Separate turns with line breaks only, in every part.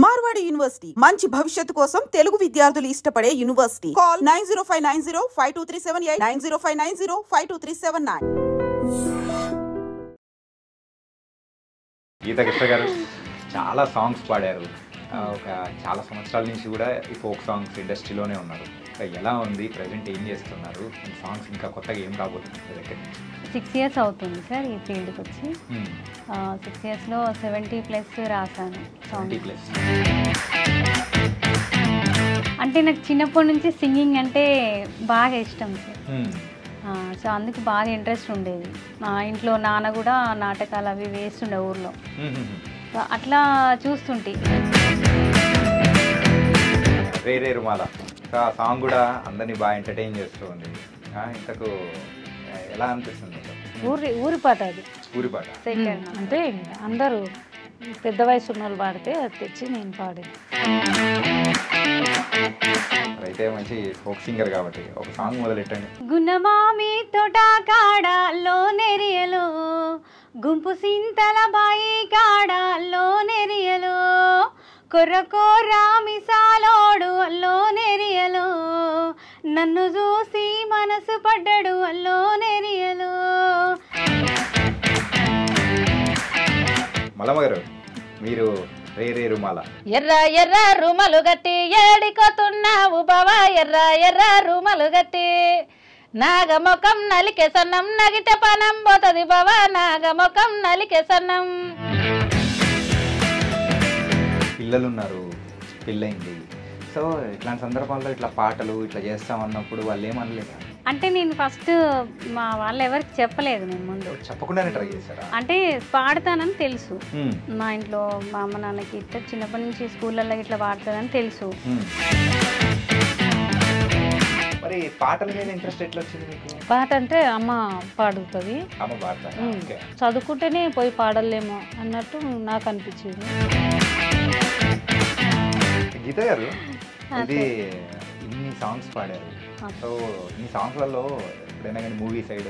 Marwadi university మంచి భవిష్యత్తు కోసం తెలుగు విద్యార్థులు ఇష్టపడే యూనివర్సిటీ. కాల్ 9059052378 9059052379.
గీతా కృష్ణ గారు చాలా సాంగ్స్ పాడారు. ఒక చాలా సంవత్సరాల నుంచి కూడా ఈ ఫోక్ సాంగ్స్ ఇండస్ట్రీలోనే ఉన్నారు. ఎలా ఉంది, ప్రజెంట్ ఏం చేస్తున్నారు, ఈ సాంగ్స్ ఇంకా కొత్తగా ఏం రాబోతుంది దగ్గర నుంచి?
6 years అవుతుంది సార్ ఈ ఫీల్డ్కి వచ్చి. 6 yearsలో 70+ రాశాను.
70+.
అంటే నాకు చిన్నప్పటి నుంచి సింగింగ్ అంటే బాగా ఇష్టం సార్. సో అందుకు బాగా ఇంట్రెస్ట్ ఉండేది. మా ఇంట్లో నాన్న కూడా నాటకాలు అవి వేస్తుండే ఊర్లో. అట్లా చూస్తుంటే
రే రుమాల ఆ సాంగ్ కూడా అందరినీ బాగా ఎంటర్టైన్ చేస్తూ ఉంది. ఇంతకు ఎలా అనిపిస్తుంది?
ఊరి పాట అది.
ఊరి పాట
అంటే అందరూ పెద్ద వయసు ఉన్న వాళ్ళు పాడితే అది తెచ్చి నేను పాడాను.
అయితే మంచి ఫోక్ సింగర్ కాబట్టి ఒక సాంగ్ మొదలెట్టండి.
గుణమామి తోట కాడలో నెరియలు, గుంపు సింతల బాయి కాడలో నెరియలు, కొర్రకోరా మిసాలోడు అల్లో నెరియలు, నన్ను చూసి మనసు పడ్డాడు అల్లో నెరియలు.
మల్లమ్మ గారు, మీరు రే రుమాల
ఎర్ర ఎర్ర రుమలు గట్టి ఏడికొతున్నావు బావా, ఎర్ర ఎర్ర రుమలు గట్టి, నాగముఖం నలికే సన్నం నగితే పనం పోతుంది బావా, నాగముఖం నలికే సన్నం.
పిల్లలు ఉన్నారు, పెళ్ళైంది. సో ఇట్లాంటి సందర్భాల్లో ఇట్లా పాటలు ఇట్లా చేస్తామన్నప్పుడు వాళ్ళు ఏమనలేదు?
అంటే నేను ఫస్ట్ మా వాళ్ళు ఎవరికి చెప్పలేదు. నేను ముందు
చెప్పకుండానే ట్రై చేశారా?
అంటే పాడతానని తెలుసు. మా ఇంట్లో మా అమ్మ నాన్నకి ఇట్లా చిన్నప్పటి నుంచి స్కూళ్ళల్లో ఇట్లా పాడుతుందని తెలుసు.
మరి పాటల మీద ఇంట్రెస్ట్ ఎట్లా వచ్చింది మీకు?
పాట అంటే అమ్మ పాడుతుంది,
అమ్మ పాడతారా?
చదువుకుంటేనే పోయి పాడలేమో అన్నట్టు నాకు అనిపించింది.
గీత గారు, ఇది ఇన్ని సాంగ్స్ పాడారు. సో ఈ సాంగ్స్లలో ఎప్పుడైనా కానీ మూవీ సైడ్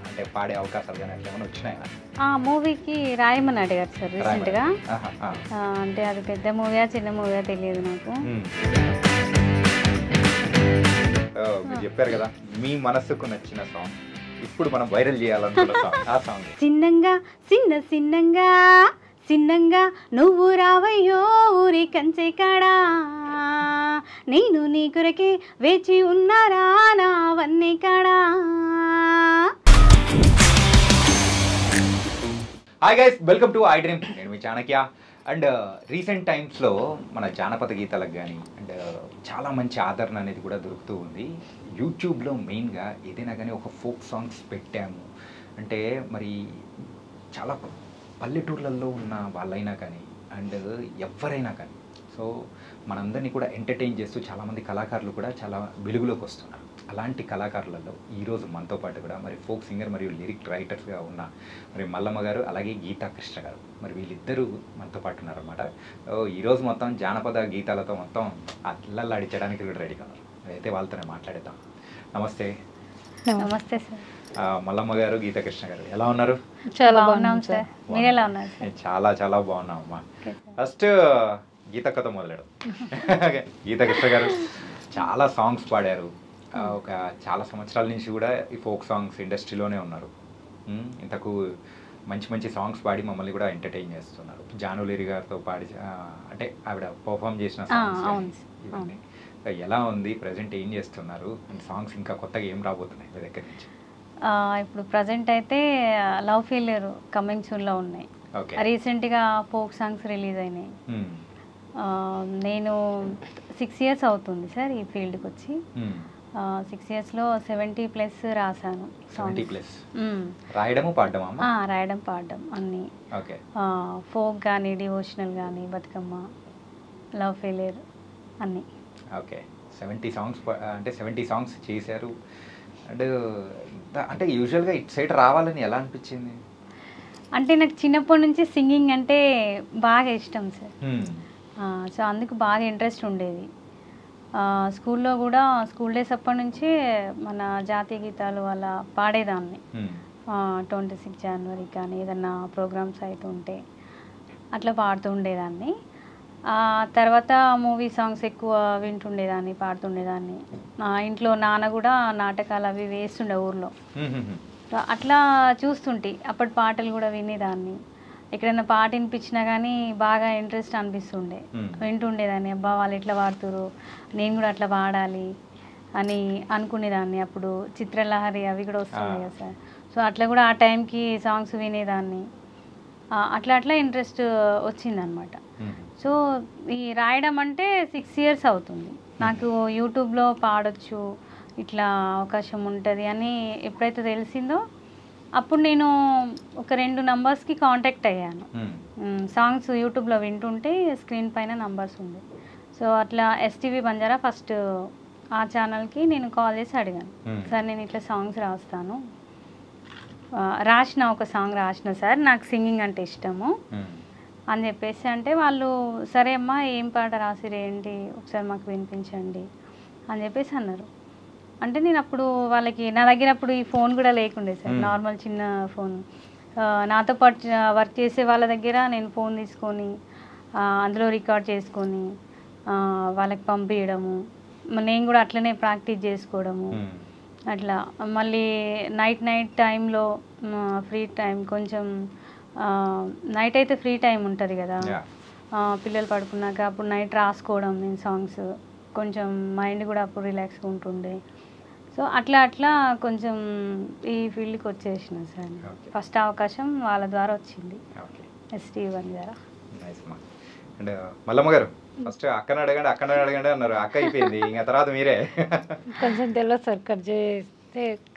అంటే పాడే అవకాశాలు కానీ అట్లా ఏమైనా వచ్చినాయా?
ఆ మూవీకి రాయమని అడిగారు సార్ రీసెంట్గా. అంటే అది పెద్ద మూవీయా చిన్న మూవీయా తెలియదు నాకు.
మీరు చెప్పారు కదా మీ మనసుకు నచ్చిన సాంగ్ ఇప్పుడు మనం వైరల్ చేయాలనుకున్న సాంగ్, ఆ సాంగ్.
చిన్నంగా చిన్నంగా చిన్నంగా నువ్వు రావయ్యో ఊరి కంచె కాడా, నేను నీ కొరకే వేచి ఉన్నారా నా వన్నీ కాడా.
Hi guys, welcome to I dream. నేను మీ చాణక్య. అండ్ రీసెంట్ టైమ్స్లో మన జానపద గీతాలకు కానీ అండ్ చాలా మంచి ఆదరణ అనేది కూడా దొరుకుతూ ఉంది. యూట్యూబ్లో మెయిన్గా ఏదైనా కానీ ఒక ఫోక్ సాంగ్స్ పెట్టాము అంటే మరి చాలా పల్లెటూర్లలో ఉన్న వాళ్ళైనా కానీ అండ్ ఎవరైనా కానీ సో మనందరినీ కూడా ఎంటర్టైన్ చేస్తూ చాలామంది కళాకారులు కూడా చాలా వెలుగులోకి వస్తున్నారు. అలాంటి కళాకారులలో ఈరోజు మనతో పాటు కూడా మరి ఫోక్ సింగర్ మరియు లిరిక్ రైటర్స్గా ఉన్న మరి మల్లమ్మ గారు అలాగే గీతా కృష్ణ గారు, మరి వీళ్ళిద్దరూ మనతో పాటు ఉన్నారన్నమాట. ఈరోజు మొత్తం జానపద గీతాలతో మొత్తం అల్లల్లాడించడానికి కూడా రెడీగా ఉన్నారు. అయితే వాళ్ళతోనే మాట్లాడేద్దాం. నమస్తే.
నమస్తే సార్.
మల్లమ్మ గారు, గీతా కృష్ణ గారు ఎలా ఉన్నారు?
చాలా
బాగున్నాం సార్, మీరు ఎలా ఉన్నారు?
చాలా చాలా బాగున్నాం అమ్మా. ఫస్ట్ గీత కథ మొదలెడు. గీతా కృష్ణ గారు చాలా సాంగ్స్ పాడారు. ఒక చాలా సంవత్సరాల నుంచి కూడా ఈ ఫోక్ సాంగ్స్ ఇండస్ట్రీలోనే ఉన్నారు. ఇంతకు మంచి మంచి సాంగ్స్ పాడి మమ్మల్ని కూడా ఎంటర్టైన్ చేస్తున్నారు. జానులేరి గారితో పాడి అంటే ఆవిడ పర్ఫామ్ చేసిన సాంగ్స్ ఇవన్నీ. ఎలా ఉంది, ప్రజెంట్ ఏం చేస్తున్నారు, సాంగ్స్ ఇంకా కొత్తగా ఏం రాబోతున్నాయి మీ దగ్గర నుంచి?
ఇప్పుడు ప్రజెంట్ అయితే లవ్ ఫెయిల్యూర్ కమింగ్ సూన్లో ఉన్నాయి. రీసెంట్గా ఫోక్ సాంగ్స్ రిలీజ్ అయినాయి. నేను 6 years అవుతుంది సార్ ఈ ఫీల్డ్కి వచ్చి. 6 yearsలో 70+ రాశాను.
70+. రాయడం
పాడడం అన్నీ. ఫోక్ కానీ డివోషనల్ కానీ బతుకమ్మ లవ్ ఫెయిల్యూర్ అన్నీ.
ఓకే, 70 సాంగ్స్ అంటే 70 సాంగ్స్ చేశారు. అంటే యూజువల్గా ఇటు సైడ్ రావాలని ఎలా అనిపించింది?
అంటే నాకు చిన్నప్పటి నుంచి సింగింగ్ అంటే బాగా ఇష్టం సార్. సో అందుకు బాగా ఇంట్రెస్ట్ ఉండేది. స్కూల్లో కూడా స్కూల్ డేస్ అప్పటి నుంచి మన జాతీయ గీతాలు అలా పాడేదాన్ని. 26 జనవరి కానీ ఏదన్నా ప్రోగ్రామ్స్ అయితే ఉంటే అట్లా పాడుతూ ఉండేదాన్ని. తర్వాత మూవీ సాంగ్స్ ఎక్కువ వింటుండేదాన్ని, పాడుతుండేదాన్ని. ఇంట్లో నాన్న కూడా నాటకాలు అవి వేస్తుండే ఊర్లో. అట్లా చూస్తుంటే అప్పటి పాటలు కూడా వినేదాన్ని. ఎక్కడైనా పాట వినిపించినా కానీ బాగా ఇంట్రెస్ట్ అనిపిస్తుండే, వింటుండేదాన్ని. అబ్బా వాళ్ళు ఎట్లా పాడుతురు, నేను కూడా అట్లా పాడాలి అని అనుకునేదాన్ని. అప్పుడు చిత్రలహరి అవి కూడా వస్తున్నాయి కదా సార్. సో అట్లా కూడా ఆ టైంకి సాంగ్స్ వినేదాన్ని. అట్లా అట్లా ఇంట్రెస్ట్ వచ్చిందనమాట. సో ఈ రాయడం అంటే 6 years అవుతుంది నాకు. యూట్యూబ్లో పాడొచ్చు, ఇట్లా అవకాశం ఉంటుంది అని ఎప్పుడైతే తెలిసిందో అప్పుడు నేను ఒక 2 నంబర్స్కి కాంటాక్ట్ అయ్యాను. సాంగ్స్ యూట్యూబ్లో వింటుంటే స్క్రీన్ పైన నంబర్స్ ఉంది. సో అట్లా ఎస్టీవీ బంజారా ఫస్ట్ ఆ ఛానల్కి నేను కాల్ చేసి అడిగాను, సార్ నేను ఇట్లా సాంగ్స్ రాస్తాను, ఒక సాంగ్ రాసిన సార్, నాకు సింగింగ్ అంటే ఇష్టము అని చెప్పేసి అంటే వాళ్ళు సరే అమ్మా ఏం పాట రాసిరేంటి ఒకసారి మాకు వినిపించండి అని చెప్పేసి అన్నారు. అంటే నేను అప్పుడు వాళ్ళకి, నా దగ్గర అప్పుడు ఈ ఫోన్ కూడా లేకుండే సార్, నార్మల్ చిన్న ఫోన్. నాతో పాటు వర్క్ చేసే వాళ్ళ దగ్గర నేను ఫోన్ తీసుకొని అందులో రికార్డ్ చేసుకొని వాళ్ళకి పంపించడము, నేను కూడా అట్లనే ప్రాక్టీస్ చేసుకోవడము. అట్లా మళ్ళీ నైట్ టైంలో ఫ్రీ టైం కొంచెం, నైట్ అయితే ఫ్రీ టైం ఉంటుంది కదా పిల్లలు పడుకున్నాక, అప్పుడు నైట్ రాసుకోవడం నేను సాంగ్స్, కొంచెం మైండ్ కూడా అప్పుడు రిలాక్స్గా ఉంటుండే. సో అట్లా అట్లా కొంచెం ఈ ఫీల్డ్కి వచ్చేసిన సార్. ఫస్ట్ అవకాశం వాళ్ళ ద్వారా వచ్చింది, ఎస్టీవీ బంజారా.
అండ్ మల్లమ్మ గారు ఫస్ట్ అక్కని అడగండి అన్నారు, అక్క అయిపోయింది, ఇంకా తర్వాత మీరే.
కొంచెం తెలియదు సార్,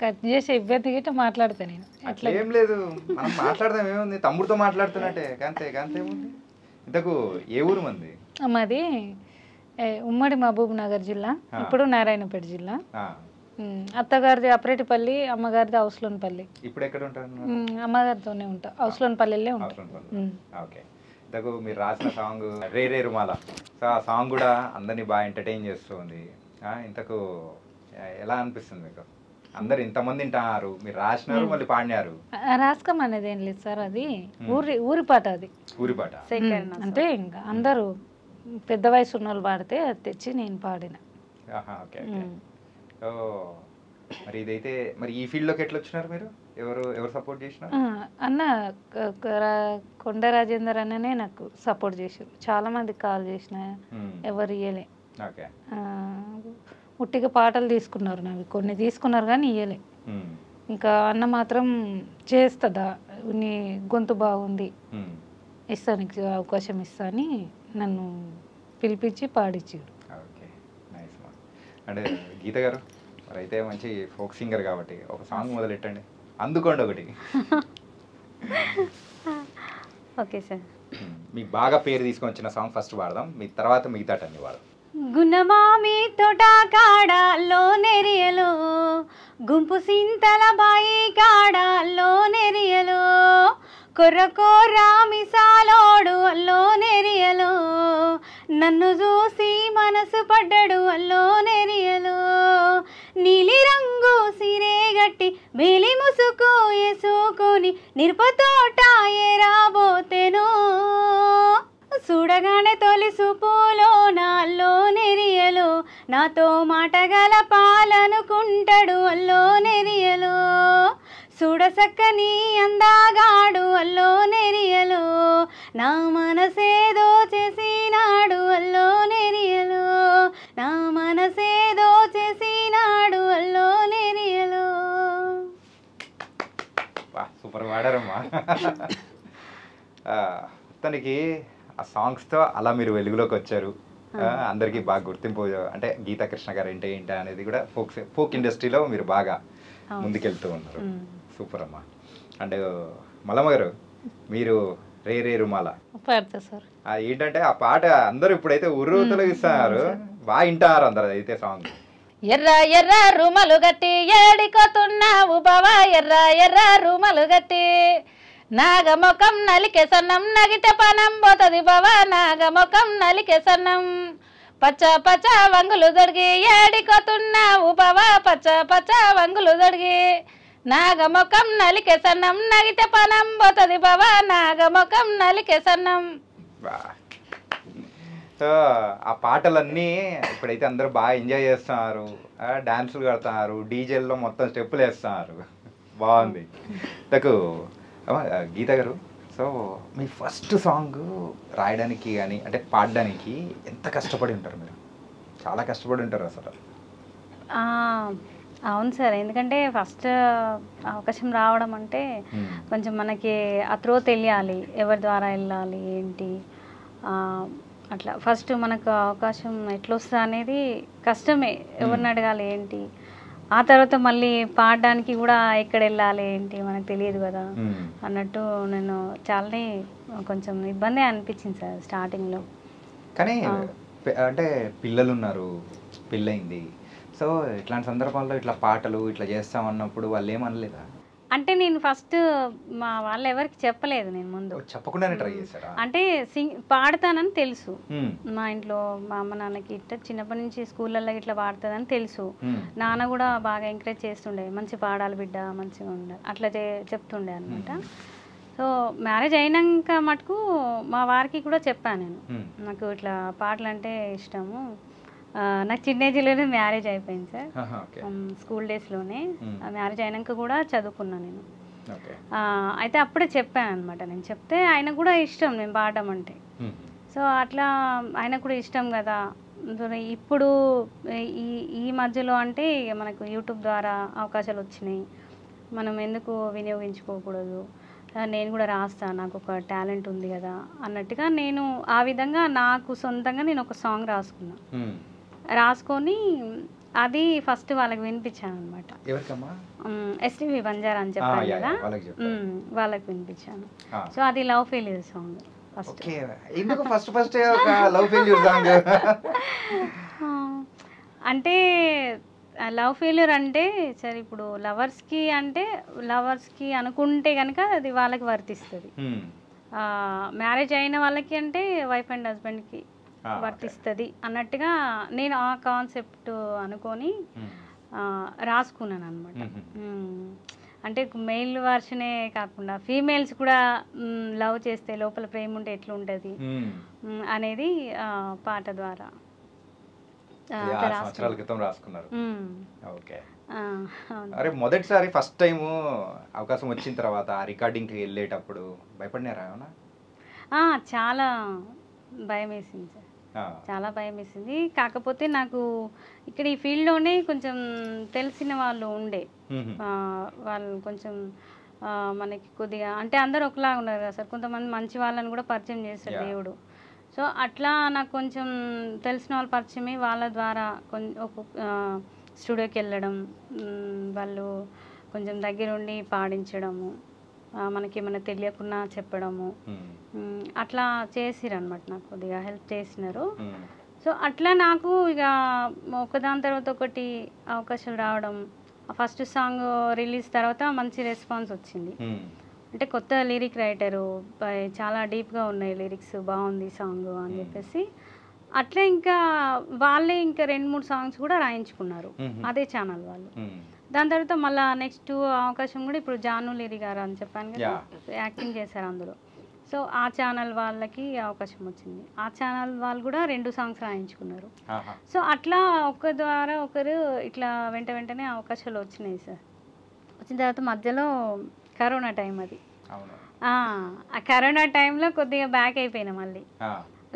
కట్ చేసి ఇబ్బంది గిట్ట మాట్లాడతా నేను.
అట్లా ఏం లేదు, మనం మాట్లాడదాం, ఏముంది తమ్ముడితో మాట్లాడుతున్నట్టే, కాంతేముంది. ఇంతకు ఏ ఊరు మంది?
మాది ఉమ్మడి మహబూబ్ నగర్ జిల్లా, ఇప్పుడు నారాయణపేట జిల్లా. అత్తగారిది అప్రేటిపల్లి, అమ్మగారిది హౌస్లోన్పల్లి.
ఇప్పుడు ఎక్కడ ఉంటారు?
అమ్మగారితోనే ఉంటా, హౌస్లోన్పల్లిలో ఉంటా.
ఓకే. ఇంతకు మీరు రాసిన సాంగ్ రే రుమాల, సో ఆ సాంగ్ కూడా అందరినీ బాగా ఎంటర్టైన్ చేస్తుంది. ఇంతకు ఎలా అనిపిస్తుంది మీకు? అందరు ఇంతమంది వింటున్నారు, మీరు రాసినారు మళ్ళీ పాడినారు.
రాసుకోం అనేది ఏం లేదు సార్, అది ఊరి పాట. అది
ఊరి పాట
అంటే ఇంకా అందరూ పెద్ద వయసు ఉన్న వాళ్ళు పాడితే అది తెచ్చి నేను పాడిన.
ఓకే. మరి ఇదైతే మరి ఈ ఫీల్డ్లోకి ఎట్లా వచ్చినారు మీరు? ఎవరు సపోర్ట్ చేసినారు?
అన్న కొండ రాజేందర్ అన్ననే నాకు సపోర్ట్ చేశారు. చాలా మందికి కాల్ చేసిన, ఎవరు ఇయ్యలే. ఉట్టిగా పాటలు తీసుకున్నారు, నావి కొన్ని తీసుకున్నారు కానీ ఇయ్యలే. ఇంకా అన్న మాత్రం చేస్తుందా, నీ గొంతు బాగుంది, ఇస్తా, నీకు అవకాశం ఇస్తా అని నన్ను పిలిపించి పాడించాడు.
అంటే గీత గారు మరి అయితే మంచి ఫోక్ సింగర్ కాబట్టి ఒక సాంగ్ మొదలెట్టండి, అందుకోండి ఒకటి.
Okay sir.
మీకు బాగా పేరు తీసుకొని వచ్చిన సాంగ్ ఫస్ట్ పాడదాం, మీ తర్వాత మిగతాటన్ని వాడదాం.
గుణమామి తోట కాడలో నెరియలో, గుంపు సింతల బాయి కాడలో నెరియలో, కొర్ర మిసాలోడు అల్లో నెరియలో, నన్ను చూసి మనసు పడ్డాడు అల్లో నెరియలో, నీలి రంగు సిరే గట్టి మేలి ముసుకు వేసుకొని నిరుపతోట ఏరాబోతేనో, చూడగానే తొలి సుపులో నాల్లో నెరియలో, నాతో మాటగల పాలనుకుంటాడు అల్లో నెరియలో, చూడసక్కని అందాగాడు అల్లో నెరియలో, నా మనసేదో చేసినాడు అల్లో నెరియలో, నా మనసేదో చేసినాడు అల్లో నెరియలో.
సూపర్ పాడారమ్మా. తనకి ఆ సాంగ్స్తో అలా మీరు వెలుగులోకి వచ్చారు, అందరికీ బాగా గుర్తింపు. అంటే గీతా కృష్ణ గారు ఏంటి అనేది కూడా ఫోక్ ఇండస్ట్రీలో మీరు బాగా ముందుకెళ్తూ ఉన్నారు. సూపర్ అమ్మా. అండ్ మల్లమ్మ గారు, మీరు రే రుమాల
పాడతా సార్.
ఏంటంటే ఆ పాట అందరూ ఇప్పుడైతే ఉర్రూతలగిస్తున్నారు, బాగా వింటారు అందరు. అయితే సాంగ్
ఎర్ర ఎర్ర రుమలు గట్టి ఏడికోతున్నావు బావా, ఎర్ర ఎర్ర రుమలు గట్టి, నాగముఖం నలికే సన్నం నగితే పనం పోతది బావా, నాగముఖం నలికే సన్నం, పచ్చ పచ్చ వంగులు దొడిగి ఏడికోతున్నావు బావా, పచ్చ పచ్చ వంగులు దొడిగి, నాగముఖం నలికే సన్నం నగితే పనం పోతది బావా, నాగముఖం నలికే సన్నం.
సో ఆ పాటలన్నీ ఇప్పుడైతే అందరూ బాగా ఎంజాయ్ చేస్తున్నారు, డాన్సులు కడుతున్నారు, డీజేల్లో మొత్తం స్టెప్పులు వేస్తున్నారు. బాగుంది. నాకు గీత గారు, సో మీ ఫస్ట్ సాంగ్ రాయడానికి కానీ అంటే పాడడానికి ఎంత కష్టపడి ఉంటారు మీరు? చాలా కష్టపడి ఉంటారు అసలు.
అవును సార్, ఎందుకంటే ఫస్ట్ అవకాశం రావడం అంటే కొంచెం మనకి ఆ త్రో తెలియాలి, ఎవరి ద్వారా వెళ్ళాలి ఏంటి, అట్లా ఫస్ట్ మనకు అవకాశం ఎట్లా వస్తుంది అనేది కష్టమే, ఎవరిని అడగాలి ఏంటి. ఆ తర్వాత మళ్ళీ పాడడానికి కూడా ఎక్కడ వెళ్ళాలి ఏంటి మనకు తెలియదు కదా అన్నట్టు నేను చాలానే కొంచెం ఇబ్బంది అనిపించింది సార్ స్టార్టింగ్లో.
కానీ అంటే పిల్లలు ఉన్నారు, పెళ్ళయింది, సో ఇట్లాంటి సందర్భాల్లో ఇట్లా పాటలు ఇట్లా చేస్తామన్నప్పుడు వాళ్ళు ఏమనలేదా?
అంటే నేను ఫస్ట్ మా వాళ్ళు ఎవరికి చెప్పలేదు, నేను ముందు
చెప్పకుండానే ట్రై చేశారా?
అంటే పాడతానని తెలుసు, మా ఇంట్లో మా అమ్మ నాన్నకి ఇట్లా చిన్నప్పటి నుంచి స్కూళ్ళల్లో ఇట్లా పాడుతుందని తెలుసు. నాన్న కూడా బాగా ఎంకరేజ్ చేస్తుండే, మంచి పాడాలి బిడ్డ, మంచిగా ఉండాలి అట్లా చెప్తుండే అనమాట. సో మ్యారేజ్ అయినాక మటుకు మా వారికి కూడా చెప్పాను నేను, నాకు ఇట్లా పాటలు అంటే ఇష్టము. నాకు చిన్న ఏజ్లోనే మ్యారేజ్ అయిపోయింది సార్, స్కూల్ డేస్లోనే. మ్యారేజ్ అయినాక కూడా చదువుకున్నాను నేను. అయితే అప్పుడే చెప్పాను అనమాట, నేను చెప్తే ఆయన కూడా ఇష్టం నేను పాడడం అంటే. సో అట్లా ఆయన కూడా ఇష్టం కదా. ఇప్పుడు ఈ మధ్యలో అంటే మనకు యూట్యూబ్ ద్వారా అవకాశాలు వచ్చినాయి, మనం ఎందుకు వినియోగించుకోకూడదు, నేను కూడా రాస్తాను, నాకు ఒక టాలెంట్ ఉంది కదా అన్నట్టుగా నేను ఆ విధంగా నాకు సొంతంగా నేను ఒక సాంగ్ రాసుకొని అది ఫస్ట్ వాళ్ళకి వినిపించాను అనమాట. ఎస్టీవీ బంజారా అని చెప్పాను కదా, వాళ్ళకి వినిపించాను. సో అది లవ్ ఫెయిల్యూర్ సాంగ్ ఫస్ట్. అంటే లవ్ ఫెయిల్యూర్ అంటే సరే ఇప్పుడు లవర్స్కి అనుకుంటే కనుక అది వాళ్ళకి వర్తిస్తుంది, మ్యారేజ్ అయిన వాళ్ళకి అంటే వైఫ్ అండ్ హస్బెండ్కి వర్తిస్తుంది అన్నట్టుగా నేను ఆ కాన్సెప్ట్ అనుకొని రాసుకున్నాను అనమాట. అంటే మెయిల్ వర్షనే కాకుండా ఫీమేల్స్ కూడా లవ్ చేస్తే లోపల ప్రేమ ఉంటే ఎట్లుంటుంది అనేది పాట ద్వారా
మొదటిసారి ఫస్ట్ టైం అవకాశం వచ్చిన తర్వాత రికార్డింగ్కి వెళ్ళేటప్పుడు భయపడినారా?
చాలా భయం వేసింది సార్, చాలా భయం వేసింది. కాకపోతే నాకు ఇక్కడ ఈ ఫీల్డ్లోనే కొంచెం తెలిసిన వాళ్ళు ఉండే, వాళ్ళు కొంచెం మనకి కొద్దిగా అంటే అందరూ ఒకలాగా ఉన్నారు కదా సార్, కొంతమంది మంచి వాళ్ళని కూడా పరిచయం చేస్తాడు దేవుడు. సో అట్లా నాకు కొంచెం తెలిసిన వాళ్ళు పరిచయమే, వాళ్ళ ద్వారా ఒక స్టూడియోకి వెళ్ళడం, వాళ్ళు కొంచెం దగ్గరుండి పాడించడము, మనకి ఏమైనా తెలియకుండా చెప్పడము, అట్లా చేసిరనమాట, నాకు కొద్దిగా హెల్ప్ చేసినారు. సో అట్లా నాకు ఇక ఒకదాని తర్వాత ఒకటి అవకాశాలు రావడం, ఫస్ట్ సాంగ్ రిలీజ్ తర్వాత మంచి రెస్పాన్స్ వచ్చింది. అంటే కొత్త లిరిక్ రైటరు, చాలా డీప్గా ఉన్నాయి లిరిక్స్, బాగుంది సాంగ్ అని చెప్పేసి అట్లా ఇంకా వాళ్ళే ఇంకా 2-3 సాంగ్స్ కూడా రాయించుకున్నారు అదే ఛానల్ వాళ్ళు. దాని తర్వాత మళ్ళీ నెక్స్ట్ అవకాశం కూడా ఇప్పుడు జాను లిరి గారు అని చెప్పాను కదా, యాక్టింగ్ చేశారు అందులో. సో ఆ ఛానల్ వాళ్ళకి అవకాశం వచ్చింది, ఆ ఛానల్ వాళ్ళు కూడా 2 సాంగ్స్ రాయించుకున్నారు. సో అట్లా ఒక ద్వారా ఒకరు ఇట్లా వెంటనే అవకాశాలు వచ్చినాయి సార్. వచ్చిన తర్వాత మధ్యలో కరోనా టైం, అది ఆ కరోనా టైంలో కొద్దిగా బ్యాక్ అయిపోయినా మళ్ళీ.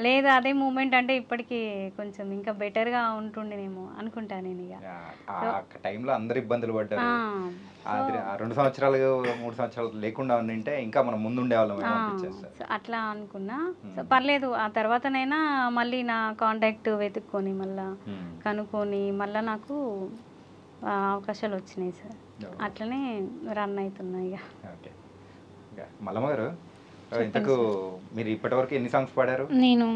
లేదు అదే మూమెంట్ అంటే ఇప్పటికి కొంచెం ఇంకా బెటర్గా ఉంటుండేనేమో అనుకుంటాను నేను. ఇక
టైంలో అందరు ఇబ్బందులు పడ్డారు, 2 సంవత్సరాలు 3 సంవత్సరాలు లేకుండా ఉండింటే ఇంకా మనం ముందుండేవాళ్ళం
అట్లా అనుకున్నా. సో పర్లేదు, ఆ తర్వాతనైనా మళ్ళీ నా కాంటాక్ట్ వెతుక్కొని మళ్ళీ కనుక్కొని మళ్ళీ నాకు అవకాశాలు వచ్చినాయి సార్. అట్లనే రన్ అవుతున్నాయి. ఇక
మల్లమ్మ గారు, ఇంతకు మీరు ఇప్పటివరకు ఎన్ని సాంగ్స్ పాడారు?
నేను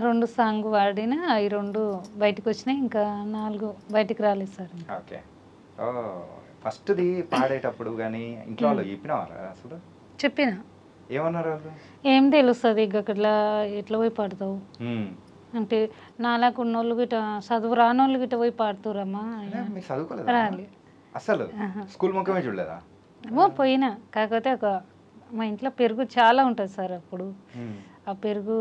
2 సాంగ్ పాడినా, అవి 2 బయటకు వచ్చినాయి, ఇంకా 4 బయటకు రాలేదు సార్.
ఓకే. ఫస్ట్ది పాడేటప్పుడు కానీ ఇంట్లో వాళ్ళు చెప్పినారా అసలు?
చెప్పిన.
ఏమన్నారు వాళ్ళు?
ఏం తెలుస్తుంది ఇక అట్లా ఎట్లా పోయి పాడతావు అంటే, నాలాగా ఉన్నోళ్ళు గిట్ట చదువు రానోళ్ళు గిట్ట పోయి పాడుతురమ్మా.
రాలి అసలు స్కూల్ ముఖమే చూడలేదా?
పోయినా, కాకపోతే మా ఇంట్లో పెరుగు చాలా ఉంటుంది సార్. అప్పుడు ఆ పెరుగు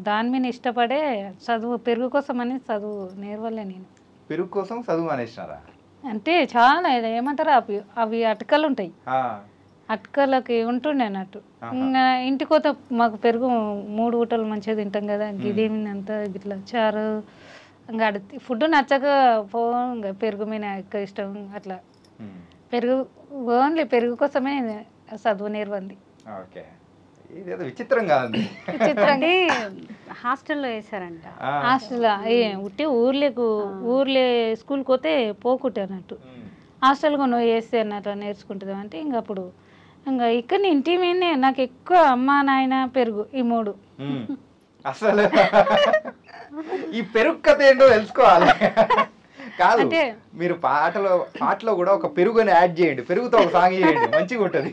దాని మీద ఇష్టపడే చదువు పెరుగు కోసం అని చదువు నేర్వలే నేను.
పెరుగు కోసం చదువు అనేసినారా?
అంటే చాలా ఏమంటారు అవి అటకలు ఉంటాయి, అటకలకి ఉంటుండే అన్నట్టు. ఇంకా ఇంటికి పోతే మాకు పెరుగు 3 పూటలు మంచిగా తింటాం కదా, గిదేమి అంతా ఇట్లా చారు ఇంకా ఫుడ్ నచ్చక ఇంకా పెరుగు మీద ఎక్కువ ఇష్టం అట్లా. పెరుగు ఓన్లీ పెరుగు కోసమే చదువు నేర్వంది.
ఓకే, ఇదేదో విచిత్రంగా ఉంది.
చిత్రంగా హాస్టల్లో వేసారంట.
హాస్టల్ ఉట్టి ఊర్లే స్కూల్కి పోతే పోకుంటే అన్నట్టు, హాస్టల్గా నువ్వు వేస్తే అన్నట్టు నేర్చుకుంటుంది అంటే ఇంకా అప్పుడు ఇంకా ఇక్కడ ఇంటి మీదనే నాకు ఎక్కువ అమ్మ నాయన పెరుగు ఈ 3.
అసలు ఈ పెరుగు కథ ఏంటో తెలుసుకోవాలి. కాదు, మీరు పాటలో కూడా ఒక పెరుగుని యాడ్ చేయండి, పెరుగుతో ఒక సాంగ్ చేయండి, మంచిగా ఉంటుంది.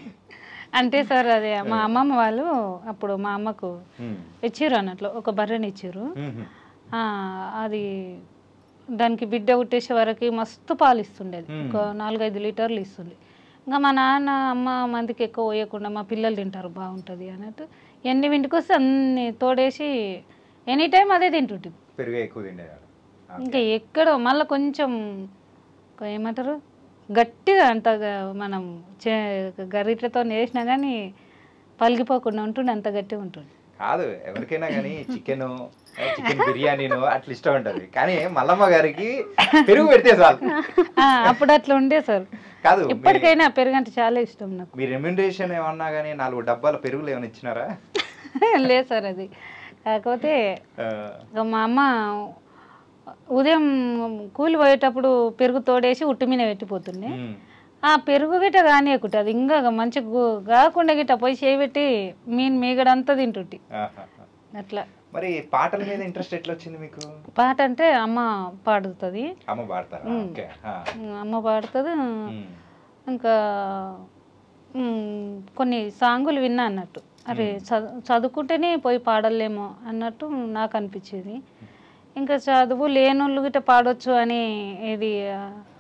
అంటే సార్ అదే మా అమ్మమ్మ వాళ్ళు అప్పుడు మా అమ్మకు ఇచ్చిర్రు అన్నట్లు, ఒక బర్రెని ఇచ్చిర్రు. అది దానికి బిడ్డ పుట్టేసే వరకు మస్తు పాలు ఇస్తుండేది, ఒక 4-5 లీటర్లు ఇస్తుంది. ఇంకా మా నాన్న అమ్మ మందికి ఎక్కువ పోయకుండా మా పిల్లలు తింటారు బాగుంటుంది అన్నట్టు ఎన్ని ఇంటికి వస్తే అన్ని తోడేసి ఎనీ టైం అదే తింటుంటుంది.
పెరుగు ఎక్కువ తిండేవాడు.
ఇంకా ఎక్కడో మళ్ళీ కొంచెం ఏమంటారు గట్టిగా అంతగా మనం గరిటెతో వేసినా కానీ పలిగిపోకుండా ఉంటుండే, అంత గట్టిగా ఉంటుంది.
కాదు, ఎవరికైనా కానీ చికెన్ బిర్యానీను అట్లా ఇష్టం ఉంటుంది, కానీ మల్లమ్మ గారికి పెరుగు పెడితే చాలు.
అప్పుడు అట్లా ఉండే సార్.
కాదు,
ఇప్పటికైనా పెరుగు అంటే చాలా ఇష్టం నాకు.
మీ రెమ్యునరేషన్ ఏమన్నా కానీ 4 డబ్బాల పెరుగులు ఏమైనా ఇచ్చినారా?
లేదు సార్, అది కాకపోతే మా అమ్మ ఉదయం కూలి పోయేటప్పుడు పెరుగు తోడేసి ఉట్టు మీద పెట్టిపోతుండే. ఆ పెరుగు గిట్ట కానియకుంటే అది ఇంకా మంచి కాకుండా గిట్ట పోయి చేయబెట్టి మీగడంతా తింటుంటి అట్లా.
మరి పాటల మీద ఇంట్రెస్ట్ ఎట్లా వచ్చింది మీకు?
పాట అంటే అమ్మ పాడుతుంది. అమ్మ పాడుతుంది. ఇంకా కొన్ని సాంగులు విన్నా అన్నట్టు, అరే చదువుకుంటేనే పోయి పాడలేమో అన్నట్టు నాకు అనిపించేది. ఇంకా చదువు లేనోళ్ళు గిట్ట పాడొచ్చు అని ఇది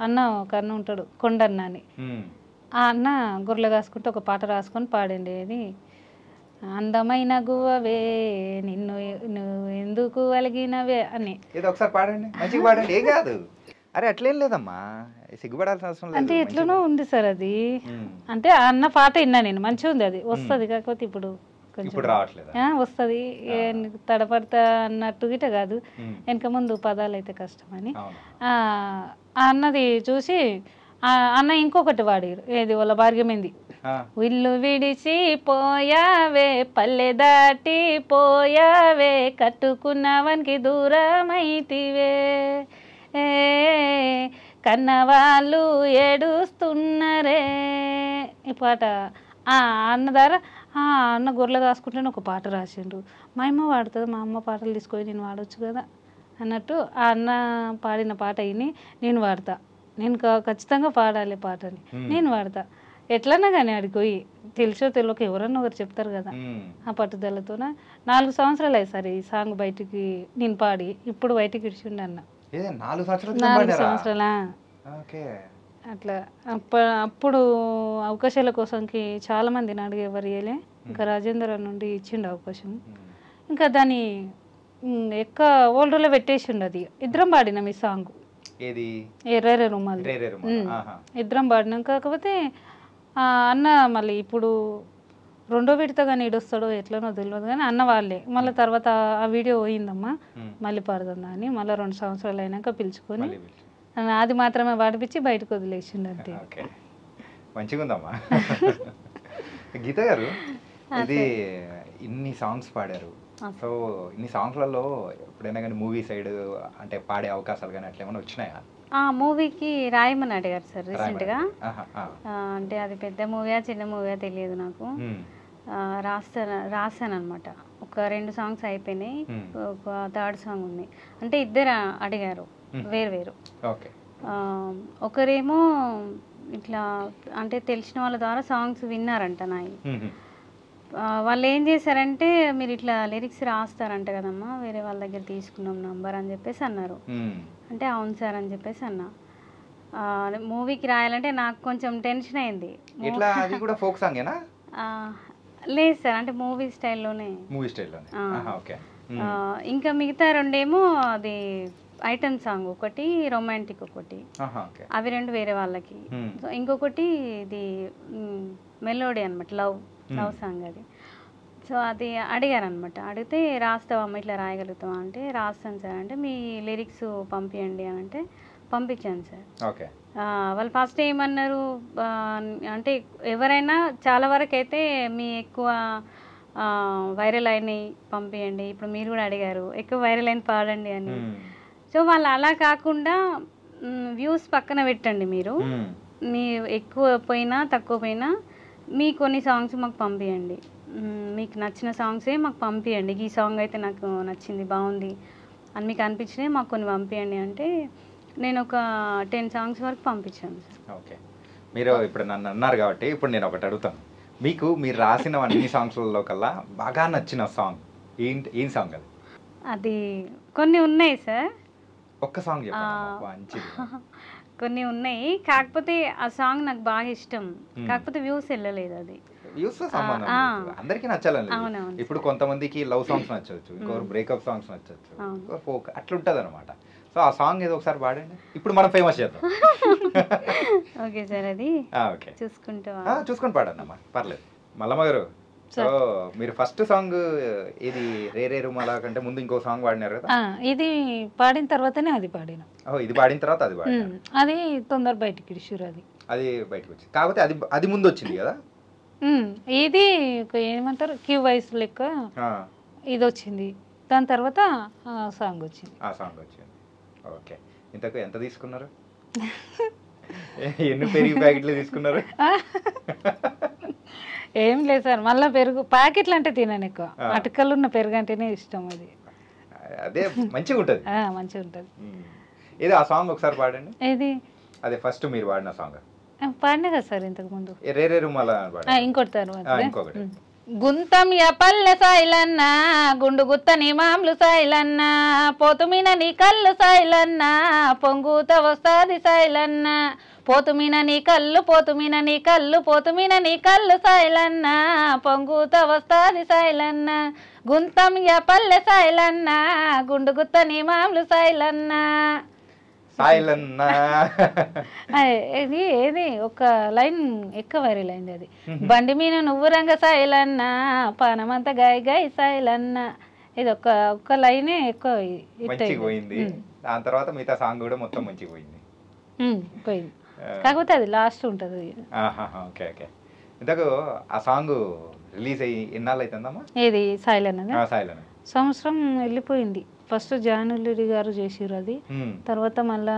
అన్న ఒక అన్న ఉంటాడు కొండన్న అని, ఆ అన్న గొర్రెలు కాసుకుంటే ఒక పాట రాసుకొని పాడండి. అది అందమైన గువ్వవే నిన్ను నువ్వు ఎందుకు అలిగినవే అని.
ఏదో ఒకసారి పాడండి, మంచిగా పాడండి, ఏం కాదు. అరే అట్లేం లేదమ్మా, సిగ్గుపడాల్సిన అవసరం లేదు.
అంటే ఎట్లనో ఉంది సార్ అది. అంటే ఆ అన్న పాట విన్నా నేను, మంచిగా ఉంది, అది వస్తుంది. కాకపోతే ఇప్పుడు వస్తుంది తడపడతా అన్నట్టు గిట కాదు, వెనక ముందు పదాలు అయితే కష్టమని ఆ అన్నది చూసి అన్న ఇంకొకటి వాడారు, ఏది వాళ్ళ భార్యమైంది. ఇల్లు విడిచి పోయావే పల్లె దాటి పోయావే కట్టుకున్నవానికి దూరమైతివే కన్నవాళ్ళు ఏడుస్తున్నరే. ఈ పాట అన్న ద్వారా అన్న గొర్రెలు కాసుకుంటేనే ఒక పాట రాసిండ్రు. మా అమ్మ పాడుతుంది, మా అమ్మ పాటలు తీసుకొని నేను వాడచ్చు కదా అన్నట్టు ఆ అన్న పాడిన పాట విని నేను వాడతా, నేను ఖచ్చితంగా పాడాలి పాటని నేను వాడతా. ఎట్లన్నా కానీ ఆడికి పోయి తెలుసో తెలియక ఎవరన్నా ఒకరు చెప్తారు కదా, ఆ పట్టుదలతోన 4 సంవత్సరాలు అయ్యి సార్ ఈ సాంగ్ బయటికి నేను పాడి, ఇప్పుడు బయటికి ఇడిచిండి అన్న. 4 సంవత్సరాలా అట్లా. అప్పుడు అవకాశాల కోసంకి చాలా మందిని అడిగి ఎవరు ఇయ్యలే, ఇంకా రాజేందర్ నుండి ఇచ్చిండు అవకాశం. ఇంకా దాన్ని ఎక్కువ ఓల్డ్లో పెట్టేసిండు. అది ఇద్దరం పాడినాం ఈ సాంగ్, ఎర్రే రుమాలు ఇద్దరం పాడినాం. కాకపోతే అన్న మళ్ళీ ఇప్పుడు 2వ విడత కానీ ఇడొస్తాడో ఎట్లనో తెలియదు కానీ అన్న వాళ్ళే మళ్ళీ తర్వాత ఆ వీడియో పోయిందమ్మా మళ్ళీ పాడుతుందా అని మళ్ళీ 2 సంవత్సరాలు అయినాక పిలుచుకొని అది మాత్రమే పాడిపించి బయటకు వదిలేసిండు అంతే.
మంచిగా ఉందమ్మా. గీత గారు, ఇది ఇన్ని సాంగ్స్ పాడారు, సో ఇన్ని సాంగ్స్లలో ఎప్పుడైనా కానీ మూవీ సైడ్ అంటే పాడే అవకాశాలు కానీ అట్లా ఏమైనా వచ్చినాయా?
మూవీకి రాయమని అడిగారు సార్ రీసెంట్గా. అంటే అది పెద్ద మూవీయా చిన్న మూవీయా తెలియదు నాకు. రాశాను అనమాట. ఒక 2 సాంగ్స్ అయిపోయినాయి, ఒక 3rd సాంగ్ ఉంది. అంటే ఇద్దరు అడిగారు వేరు. ఒకరేమో ఇట్లా అంటే తెలిసిన వాళ్ళ ద్వారా సాంగ్స్ విన్నారంట నాయి. వాళ్ళు ఏం చేశారంటే మీరు ఇట్లా లిరిక్స్ రాస్తారంట కదమ్మా, వేరే వాళ్ళ దగ్గర తీసుకున్నాం నంబర్ అని చెప్పేసి అన్నారు. అంటే అవును సార్ అని చెప్పేసి అన్నా. మూవీకి రాయాలంటే నాకు కొంచెం టెన్షన్ అయింది. లేదు సార్, అంటే మూవీ స్టైల్లోనే ఇంకా మిగతా రెండేమో అది ఐటమ్ సాంగ్ ఒకటి, రొమాంటిక్ ఒకటి, అవి రెండు వేరే వాళ్ళకి. సో ఇంకొకటి ఇది మెలోడీ అనమాట, లవ్ సాంగ్ అది. సో అది అడిగారు అనమాట. అడిగితే రాస్తావా ఇట్లా రాయగలుగుతావా అంటే రాస్తాను సార్ అంటే మీ లిరిక్స్ పంపించండి అని అంటే పంపించాను సార్. వాళ్ళు ఫస్ట్ ఏమన్నారు అంటే ఎవరైనా చాలా వరకు అయితే మీ ఎక్కువ వైరల్ అయినాయి పంపించండి, ఇప్పుడు మీరు కూడా అడిగారు ఎక్కువ వైరల్ అయిన పాడండి అని. సో వాళ్ళు అలా కాకుండా వ్యూస్ పక్కన పెట్టండి, మీరు మీ ఎక్కువ పోయినా తక్కువ పోయినా మీ కొన్ని సాంగ్స్ మాకు పంపించండి, మీకు నచ్చిన సాంగ్సే మాకు పంపించండి, ఈ సాంగ్ అయితే నాకు నచ్చింది బాగుంది అని మీకు అనిపించినాయి మాకు కొన్ని పంపించండి అంటే నేను ఒక 10 సాంగ్స్ వరకు పంపించాను సార్.
ఓకే, మీరు ఇప్పుడు నన్ను అన్నారు కాబట్టి ఇప్పుడు నేను ఒకటి అడుగుతాను, మీకు మీరు రాసిన అన్ని సాంగ్స్లలో కల్లా బాగా నచ్చిన సాంగ్ ఏం సాంగ్ అది?
అది కొన్ని ఉన్నాయి సార్,
ఒక్క సాంగ్ చెప్పండి.
కొన్ని ఉన్నాయి, కాకపోతే ఆ సాంగ్ నాకు బాగా ఇష్టం, కాకపోతే వ్యూస్ వెళ్ళలేదు. అది
వ్యూస్ సంబంధం అందరికీ నచ్చాలని. ఇప్పుడు కొంతమందికి లవ్ సాంగ్స్ నచ్చవచ్చు, ఇంకొకరు బ్రేకప్ సాంగ్స్ నచ్చవచ్చు, ఫోక్ అట్లుంటది అనమాట. సో ఆ సాంగ్ ఏదో ఒకసారి పాడండి, ఇప్పుడు మనం ఫేమస్ చేద్దాం.
ఓకే సార్, అది
చూసుకొని పాడండి అమ్మా, పర్లేదు. మల్లమ్మ గారు, సో మీరు ఫస్ట్ సాంగ్ ఇది రే రుమాల కంటే ముందు ఇంకో సాంగ్ పాడినారు కదా?
ఇది పాడిన తర్వాతనే అది పాడిన.
ఇది పాడిన తర్వాత అది పాడిన,
అది తొందర బయటికి
అది బయటకు వచ్చింది, కాకపోతే అది ముందు వచ్చింది కదా.
ఇది ఏమంటారు క్యూ వైస్ లెక్క ఇది వచ్చింది, దాని తర్వాత సాంగ్ వచ్చింది.
ఆ సాంగ్ వచ్చింది. ఓకే, ఇంతకు ఎంత తీసుకున్నారు? ఎన్ని పెరుగు ప్యాకెట్లు తీసుకున్నారు?
ఏం లేదు సార్, మళ్ళీ పెరుగు ప్యాకెట్లు అంటే తినను ఎక్కువ, అటుకలు ఉన్న పెరుగు అంటేనే ఇష్టం. అది
అదే మంచిగా ఉంటుంది,
మంచిగా ఉంటుంది.
ఏది ఆ సాంగ్ ఒకసారి పాడండి.
ఏది?
అదే ఫస్ట్ మీరు పాడిన సాంగ్
పాడినా కదా సార్ ఇంతకు ముందు.
రే రుమాల
ఇంకోటి తర్వాత
ఇంకొకటి.
గుంతం పల్లె సాయిలన్న గుండు గుత్తని మామలు సాయిలన్న పోతుమిన నీ కళ్ళు సాయిలన్న పొంగుత వస్తాది సాయిలన్న పోతుమిన నీ కళ్ళు పోతుమిన నీ కళ్ళు పోతుమిన నీ కళ్ళు సాయిలన్న పొంగుత వస్తాది సాయిలన్న గుంతం పల్లె సాయిలన్న గుండు గుత్తని మామలు సాయిలన్న ఇది ఏది ఒక లైన్ ఎక్కువ వైరల్ అయింది. అది బండి మీద నువ్వు రంగ సాయిలన్న పానమంతా గాయ గాయ సాయిలన్న, ఇది ఒక్క లైనే ఎక్కువ
పోయింది. దాని తర్వాత మిగతా సాంగ్ కూడా మొత్తం మంచిగా పోయింది.
కాకపోతే అది లాస్ట్ ఉంటుంది.
ఓకే ఓకే, ఇంతకు ఆ సాంగ్ రిలీజ్ అయ్యి ఎన్నాళ్ళు అవుతుందమ్మా?
ఏది సాయిలన్న?
సాయిలన్న
సంవత్సరం వెళ్ళిపోయింది. ఫస్ట్ జానులరి గారు చేసిరు అది, తర్వాత మళ్ళా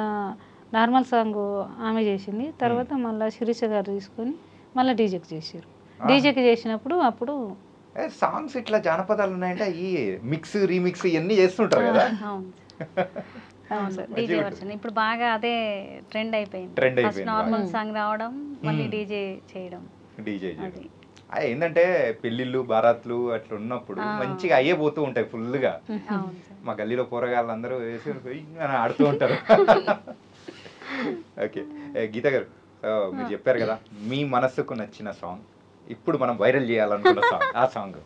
నార్మల్ సాంగ్ ఆమె చేసింది, తర్వాత మళ్ళీ శిరీష గారు తీసుకొని మళ్ళీ డీజేకి చేసారు. డీజేకి చేసినప్పుడు అప్పుడు
సాంగ్స్ ఇట్లా జానపదాలు ఉన్నాయంటే ఈ మిక్స్ రీమిక్స్ ఇవన్నీ చేస్తుంటారు కదా.
డీజే వర్షన్ ఇప్పుడు బాగా అదే ట్రెండ్ అయిపోయింది. నార్మల్ సాంగ్ రావడం మళ్ళీ డీజే చేయడం.
ఏంటంటే పెళ్లిళ్ళు బారాత్లు అట్లా ఉన్నప్పుడు మంచిగా అయ్యే పోతూ ఉంటాయి ఫుల్ గా. మా గల్లీలో పోరగాళ్ళు అందరూ వేసి ఆడుతూ ఉంటారు. ఓకే గీత గారు, మీరు చెప్పారు కదా మీ మనసుకు నచ్చిన సాంగ్, ఇప్పుడు మనం వైరల్ చేయాలనుకున్న సాంగ్, ఆ సాంగ్.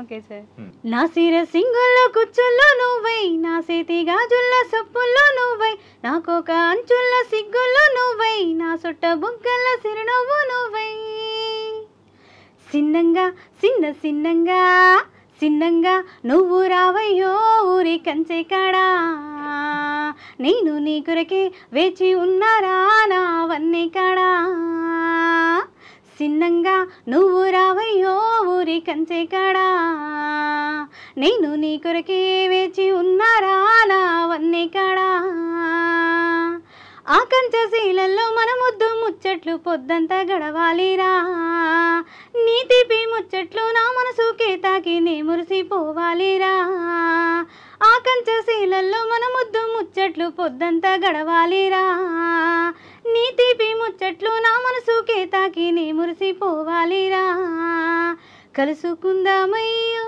Okay sir. నా సిర సింగుల్లో కుచ్చుల్లో నువ్వై, నా చేతి గాజుల్ల సప్పుల్లో నువ్వై, నాకొక అంచుల్ల సిగ్గుల్లో నువ్వై, నా సొట్ట బుగ్గల సిరునవ్వు నువ్వై, సిన్నంగా సిన్నంగా సిన్నంగా నువ్వు రావయ్యో ఊరి కంచె కాడా, నేను నీ కొరకే వేచి ఉన్నారా నా వన్నె కాడా, సిన్నంగా నువ్వు రావయ్యో ఊరి కంచె కాడా, నేను నీ కొరకే వేచి ఉన్నారా నా వన్నె కాడా, ఆ కంచశీలల్లో మన ముద్దు ముచ్చట్లు పొద్దంతా గడవాలిరా, నీ తీపి ముచ్చట్లు నా మనసుకే తాకి నే మురిసిపోవాలిరా, ఆ కంచశీలల్లో మన ముద్దు ముచ్చట్లు పొద్దంతా గడవాలిరా, నీ తీపి ముచ్చట్లు నా మనసుకే తాకి నే మురిసిపోవాలిరా, కలుసుకుందామయ్యో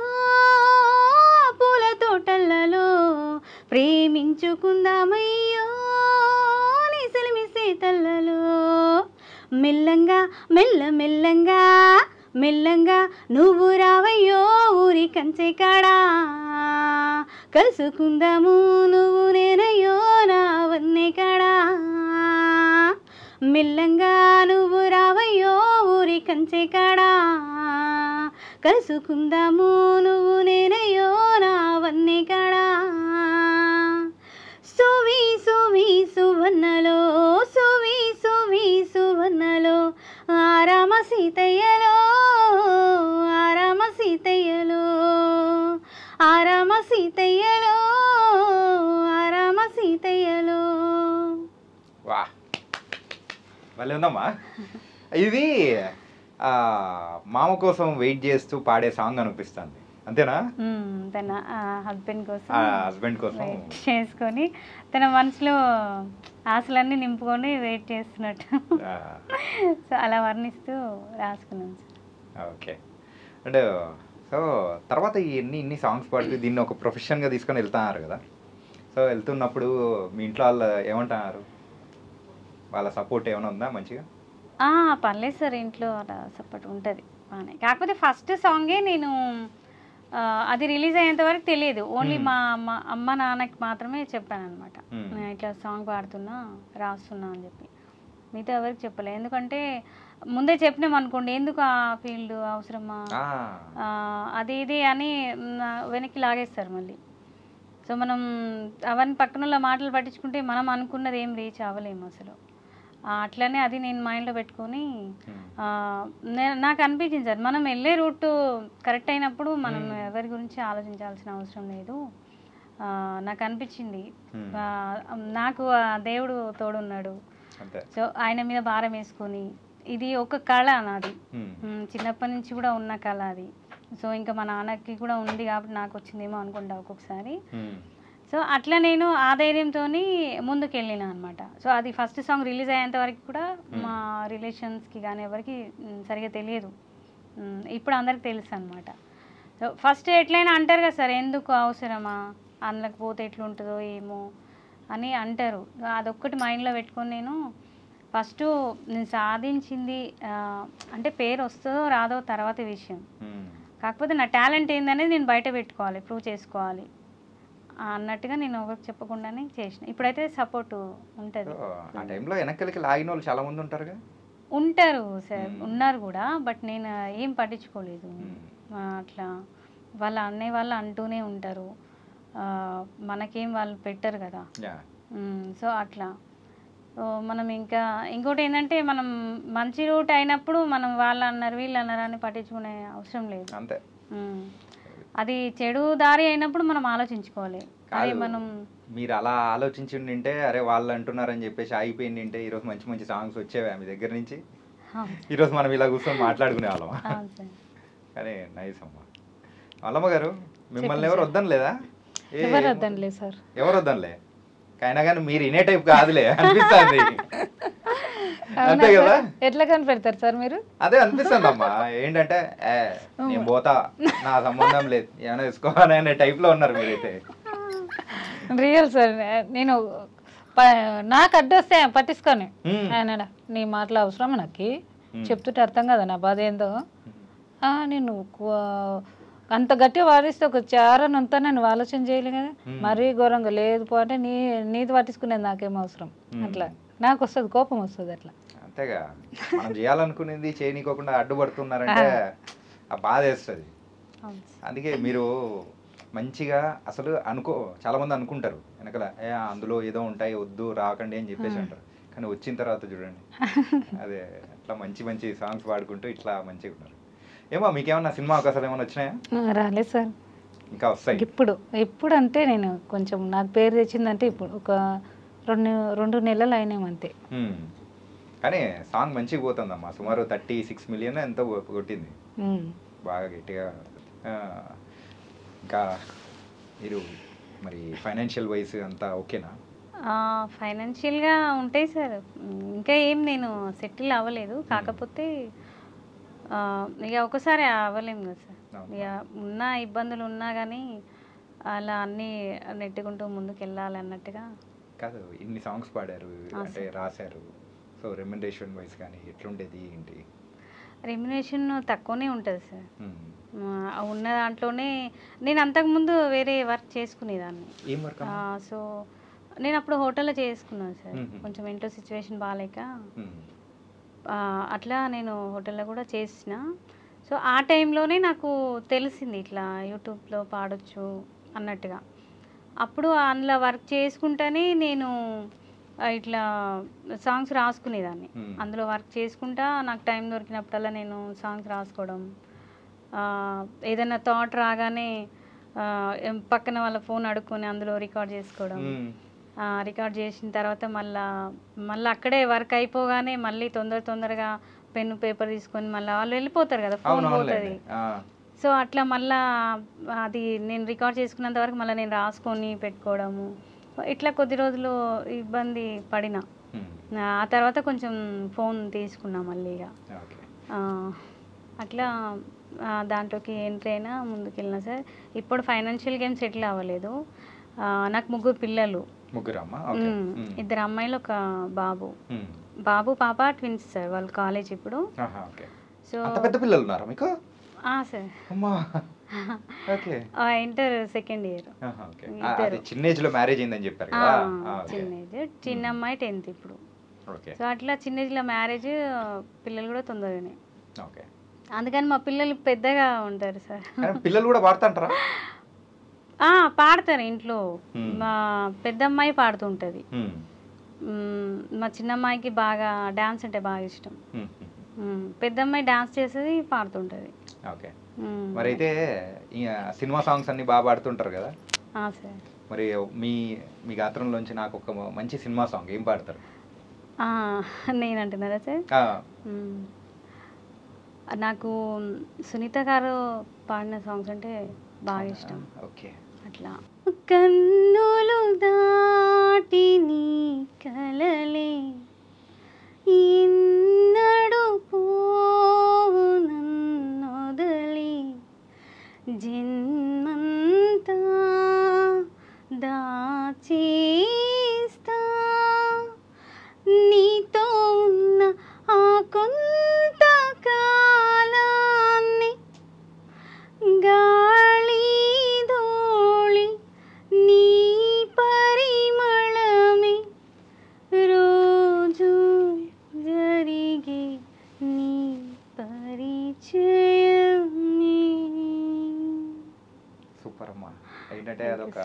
పూల తోటలలో ప్రేమించుకుందామయ్యో నీ సెలమి సీతలలో, మెల్లంగా మెల్లంగా మెల్లంగా నువ్వు రావయ్యో ఊరి కంచె కాడా, కలుసుకుందాము నువ్వు నేనయ్యో నా వన్నె కాడా. మెల్లంగా నువ్వు రావయ్యో ఊరి కంచె కాడా, కలుసుకుందాము నువ్వు నేనయ్యో నా వన్నె కాడా. సువి సువి సువన్నలో సువి సువి సువన్నలో ఆరామ సీతయ్యలో ఆరామ సీతయ్యలో ఆరామ సీతయ్యలో ఆరామ సీతయ్యలో.
వా భలే ఉందమ్మా. ఇది మామ కోసం వెయిట్ చేస్తూ పాడే సాంగ్ అనిపిస్తుంది, అంతేనా?
తన హస్బెండ్ కోసం
హస్బెండ్ కోసం
వెయిట్ చేసుకొని తన మనసులో ఆశలన్నీ నింపుకొని వెయిట్ చేస్తున్నట్టు సో అలా వర్ణిస్తూ రాసుకున్నాను సార్.
ఓకే. అండ్ సో తర్వాత ఇన్ని సాంగ్స్ పాడుతూ దీన్ని ఒక ప్రొఫెషన్గా తీసుకొని వెళ్తున్నారు కదా. సో వెళ్తున్నప్పుడు మీ ఇంట్లో వాళ్ళు ఏమంటున్నారు? వాళ్ళ సపోర్ట్ ఏమైనా ఉందా మంచిగా?
పర్లేదు సార్, ఇంట్లో అలా సపోర్ట్ ఉంటుంది బాగానే. కాకపోతే ఫస్ట్ సాంగే నేను అది రిలీజ్ అయ్యేంత వరకు తెలియదు, ఓన్లీ మా అమ్మ నాన్నకి మాత్రమే చెప్పాను అనమాట. నేను ఇట్లా సాంగ్ పాడుతున్నా రాస్తున్నా అని చెప్పి, మిగతా ఎవరికి చెప్పలే. ఎందుకంటే ముందే చెప్పినాం అనుకోండి, ఎందుకు ఆ ఫీల్డ్ అవసరమా అది ఇది అని వెనక్కి లాగేస్తారు మళ్ళీ. సో మనం అవన్నీ పక్కన మాటలు పట్టించుకుంటే మనం అనుకున్నది ఏం రీచ్ అవ్వలేము అసలు. అట్లనే అది నేను మైండ్లో పెట్టుకొని నాకు అనిపించింది సార్, మనం వెళ్ళే రూట్ కరెక్ట్ అయినప్పుడు మనం ఎవరి గురించి ఆలోచించాల్సిన అవసరం లేదు. నాకు అనిపించింది నాకు దేవుడు తోడున్నాడు. సో ఆయన మీద భారం వేసుకొని, ఇది ఒక కళ నాది, చిన్నప్పటి నుంచి కూడా ఉన్న కళ అది. సో ఇంకా మా నాన్నకి కూడా ఉంది కాబట్టి నాకు వచ్చిందేమో అనుకుంటా ఒక్కొక్కసారి. సో అట్లా నేను ఆ ధైర్యంతో ముందుకు వెళ్ళిన అనమాట. సో అది ఫస్ట్ సాంగ్ రిలీజ్ అయ్యేంత వరకు కూడా మా రిలేషన్స్కి కానీ ఎవరికి సరిగా తెలియదు, ఇప్పుడు అందరికి తెలుసు అనమాట. సో ఫస్ట్ ఎట్లయినా అంటారు కదా సార్, ఎందుకు అవసరమా, అందులోకి పోతే ఎట్లుంటుందో ఏమో అని అంటారు. అదొక్కటి మైండ్లో పెట్టుకొని నేను ఫస్ట్ నేను సాధించింది అంటే పేరు వస్తుందో రాదో తర్వాత విషయం, కాకపోతే నా టాలెంట్ ఏందనేది నేను బయట పెట్టుకోవాలి, ప్రూవ్ చేసుకోవాలి అన్నట్టుగా నేను ఎవరికి చెప్పకుండానే చేసిన. ఇప్పుడైతే సపోర్ట్ ఉంటుంది.
ఆ టైంలో వెనక్కి లాగిన వాళ్ళు చాలా మంది ఉంటారు
ఉంటారు సార్, ఉన్నారు కూడా, బట్ నేను ఏం పట్టించుకోలేదు. అట్లా వాళ్ళ అన్నయ్య వాళ్ళు అంటూనే ఉంటారు, మనకేం వాళ్ళు పెట్టరు కదా. సో అట్లా మనం ఇంకా ఇంకోటి ఏంటంటే, మనం మంచి రూట్ అయినప్పుడు మనం వాళ్ళు అన్నారు వీళ్ళు అన్నారు అని పట్టించుకునే అవసరం లేదు.
అంతే.
అది చెడు దారి అయినప్పుడు మనం ఆలోచించుకోవాలి. అదే మనం
మీరు అలా ఆలోచించి ఉంటే, అరే వాళ్ళు అంటున్నారని చెప్పేసి ఆగిపోయింది ఉంటే ఈరోజు మంచి మంచి సాంగ్స్ వచ్చేవా మీ దగ్గర నుంచి? ఈరోజు మనం ఇలా కూర్చొని మాట్లాడుకునే వాళ్ళమా? కానీ నైస్ అమ్మా. మల్లమ్మ గారు, మిమ్మల్ని ఎవరు వద్దనలేదా?
ఎవరు వద్దనలేదు సార్,
ఎవరు వద్దనలే. అయినా కానీ మీరు ఇనే టైప్ కాదులే అనిపిస్తుంది, అంతే కదా?
ఎట్లా కనిపెడతారు సార్ మీరు?
అదే అనిపిస్తుంది అమ్మా. ఏంటంటే నేను పోతా, నా సంబంధం లేదు, ఏమైనా వేసుకోవాలి అనే టైప్ లో ఉన్నారు మీరైతే.
రియల్ సార్, నేను నాకు అడ్డొస్తే పట్టించుకొని ఆయన నీ మాటలు అవసరం నాకు చెప్తుంటే అర్థం కదా నా బాధ ఏందో. నేను అంత గట్టిగా వాదిస్తే ఒక చారనంతా నేను ఆలోచన చేయలే కదా, మరీ ఘోరంగా లేదు పో అంటే నీది పట్టించుకునేది నాకేం అవసరం. అట్లా నాకు వస్తుంది, కోపం వస్తుంది అట్లా.
అంతేగా, మనం చేయాలనుకునేది చేయనీకోకుండా అడ్డుపడుతున్నారంటే ఆ బాధ వేస్తుంది. అందుకే మీరు మంచిగా అసలు చాలా మంది అనుకుంటారు వెనకల అందులో ఏదో ఉంటాయి వద్దు రాకండి అని చెప్పేసి అంటారు, కానీ వచ్చిన తర్వాత చూడండి అదే అట్లా మంచి మంచి సాంగ్స్ పాడుకుంటూ ఇట్లా మంచిగా ఉన్నారు. ఏమో మీకేమన్నా సినిమా అవకాశాలు ఏమైనా వచ్చినాయా?
రాలేదు సార్,
ఇంకా వస్తాయి.
ఇప్పుడు అంటే నేను కొంచెం నాకు పేరు తెచ్చిందంటే ఇప్పుడు ఒక 2 నెలలు అయినామంతే.
కానీ సాంగ్ మంచిగా పోతుందమ్మా, సుమారు 36 మిలియన్ ఎంతో కొట్టింది, బాగా గట్టిగా. ఇంకా మీరు మరి ఫైనాన్షియల్ వైజ్ అంతా ఓకేనా?
ఫైనాన్షియల్గా ఉంటాయి సార్, ఇంకా ఏం నేను సెటిల్ అవ్వలేదు. కాకపోతే ఇక ఒకసారి అవ్వలేము కదా సార్, ఇక ఉన్న ఇబ్బందులు ఉన్నా కానీ అలా అన్నీ నెట్టుకుంటూ ముందుకు వెళ్ళాలి అన్నట్టుగా.
కాదు, ఇన్ని సాంగ్స్ పాడారు అంటే రాశారు, సో రెమ్యునరేషన్ వైజ్ కానీ ఎట్లుండేది ఏంటి?
రెమ్యునేషన్ తక్కువనే ఉంటుంది సార్. ఉన్న దాంట్లోనే నేను అంతకుముందు వేరే వర్క్ చేసుకునేదాన్ని. సో నేను అప్పుడు హోటల్లో చేసుకున్నాను సార్. కొంచెం ఇంట్లో సిచ్యువేషన్ బాగాలేక అట్లా నేను హోటల్లో కూడా చేసిన. సో ఆ టైంలోనే నాకు తెలిసింది ఇట్లా యూట్యూబ్లో పాడొచ్చు అన్నట్టుగా. అప్పుడు అందులో వర్క్ చేసుకుంటేనే నేను ఇట్లా సాంగ్స్ రాసుకునేదాన్ని. అందులో వర్క్ చేసుకుంటా నాకు టైం దొరికినప్పుడల్లా నేను సాంగ్స్ రాసుకోవడం, ఏదైనా థాట్ రాగానే పక్కన వాళ్ళ ఫోన్ అడుక్కొని అందులో రికార్డ్ చేసుకోవడం. రికార్డ్ చేసిన తర్వాత మళ్ళీ అక్కడే వర్క్ అయిపోగానే మళ్ళీ తొందరగా పెన్ను పేపర్ తీసుకొని మళ్ళీ వాళ్ళు వెళ్ళిపోతారు కదా, ఫోన్ పోతుంది. సో అట్లా మళ్ళీ అది నేను రికార్డ్ చేసుకున్నంత వరకు మళ్ళీ నేను రాసుకొని పెట్టుకోవడము. ఇట్లా కొద్ది రోజులు ఇబ్బంది పడినా. ఆ తర్వాత కొంచెం ఫోన్ తీసుకున్నా మళ్ళీ. అట్లా దాంట్లోకి ఎంట్రీ అయినా ముందుకెళ్ళినా సార్. ఇప్పుడు ఫైనాన్షియల్గా ఏం సెటిల్ అవ్వలేదు. నాకు 3 పిల్లలు, 2 అమ్మాయిలు 1 బాబు పాప ట్విన్స్ సార్. వాళ్ళు కాలేజ్ ఇప్పుడు. So sir inter second year.
చిన్న ఏజ్ లో మ్యారేజ్ అయిందని చెప్పారు కదా.
చిన్న ఏజ్, చిన్న అమ్మాయి 10th ఇప్పుడు. సో అట్లా చిన్న ఏజ్ లో మ్యారేజ్, పిల్లలు కూడా తొందరగానే. అందుకని మా పిల్లలు పెద్దగా ఉంటారు సార్.
పిల్లలు కూడా పాడుతుంటారా?
పాడతారు ఇంట్లో. మా పెద్ద అమ్మాయి పాడుతుంటది, మా చిన్న అమ్మాయికి బాగా డాన్స్ అంటే బాగా ఇష్టం. పెద్ద అమ్మాయి డాన్స్ చేసేది, పాడుతుంటది.
మరి అయితే సినిమా సాంగ్స్ అన్ని బాగా పాడుతుంటారు కదా
సార్.
మరి మీ గాత్రంలోంచి నాకు ఒక మంచి సినిమా సాంగ్ ఏం పాడతారు?
నేను అంటున్నారా సార్? నాకు సునీత గారు పాడిన సాంగ్స్ అంటే బాగా ఇష్టం. అట్లా కన్నులు దాటి నీ కలలే ఇన్నడు పోవు నన్నొదలి జన్మంతా దాచేస్తా నీతో ఉన్న ఆ కొంత కాలాన్ని గాలి దోళి నీ పరిమళమే రోజు జరిగే నీ పరిచయమే.
సూపర్ అమ్మా. ఏంటంటే అదొక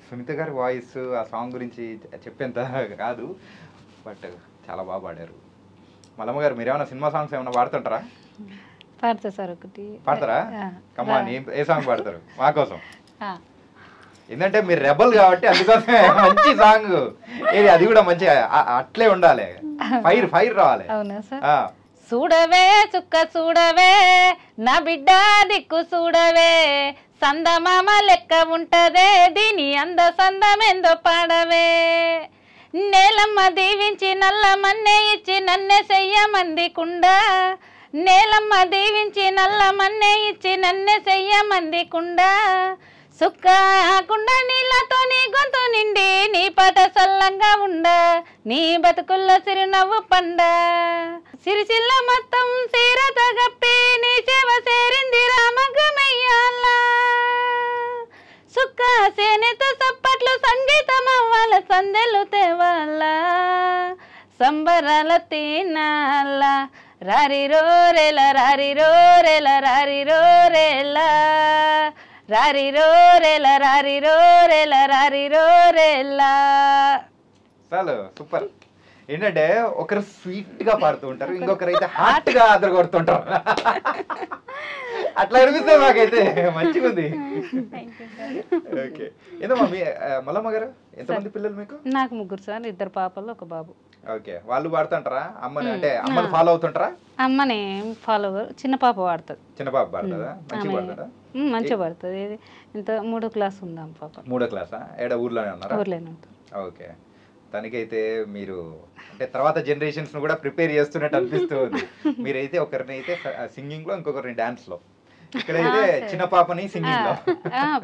సునీత గారి వాయిస్ ఆ సాంగ్ గురించి చెప్పేంత కాదు, బట్ చాలా బాగా పాడారు. మల్లమ్మ గారు మీరేమైనా సినిమా సాంగ్స్ ఏమైనా పాడుతుంటారా?
పాడతా సార్. ఒకటి పాడతారా?
కమాన్, ఏ సాంగ్ పాడతారు మా కోసం? ఏంటంటే మీరు రెబల్ కాబట్టి అందుకోసమే మంచి సాంగ్ ఏది, అది కూడా మంచి అట్లే ఉండాలి, ఫైర్ రావాలి.
అవునా సార్? చూడవే చుక్క చూడవే నా బిడ్డ దిక్కు చూడవే, సందమామ లెక్క ఉంటదే దీని అంద సందమెందో పాడవే, నేలమ్మ దీవించి నల్ల మన్నే ఇచ్చి నన్నే చెయ్యమంది కుండ, నేలమ్మ దీవించి నల్ల మన్నే ఇచ్చి నన్నే చెయ్యమంది కుండ, సుక్క కుండ నీళ్ళతో నీ గొంతు నిండి నీ పాట సల్లంగా ఉండ, నీ బతుకుల్లో సిరినవ్వు పండ, సిరిసిల్ల మొత్తం సీరత గప్పి నీ సేవ సేరింది రామగమయ్యాల, సుక్క సేనెతో సప్పట్లు సంగీతం అవ్వాల సందెలు తేవాల, సంబరాల తినాల రారి రోరేల రారి రోరేల రారి రోరేల రారి రోరేల రారి రోరేల రారి రోరేల.
చాలు సూపర్. ఏంటంటే ఒకరు స్వీట్ గా పాడుతూ ఉంటారు, ఇంకొకరు అయితే హార్ట్ గా అదర కొడుతుంటారు. అట్లా అనిపిస్తుంది నాకైతే. మంచిగా ఉంది. ఓకే. ఏదమ్మా మీ మల్లమ్మ గారు ఎంతమంది పిల్లలు మీకు?
నాకు 3 సార్, 2 పాపలు 1 బాబు.
ఓకే. వాళ్ళు పాడుతుంటారా? అమ్మని అంటే అమ్మని ఫాలో అవుతుంటారా?
అమ్మని ఫాలో. చిన్న పాప పాడుతుంది.
చిన్న పాప పాడుతుందా? మంచిగా పాడుతుందా?
మంచిగా పాడుతుంది. ఇంత 3వ క్లాస్ ఉందా పాప?
3వ క్లాసా? ఏడ ఊర్లోనే ఉన్నారా?
ఊర్లోనే ఉంటుంది.
ఓకే. తనకైతే మీరు అంటే తర్వాత జనరేషన్స్ ను కూడా ప్రిపేర్ చేస్తున్నట్టు అనిపిస్తుంది. మీరైతే ఒకరిని అయితే సింగింగ్ లో, ఇంకొకరిని డాన్స్ లో, ఇక్కడైతే చిన్న పాపని సింగింగ్ లో.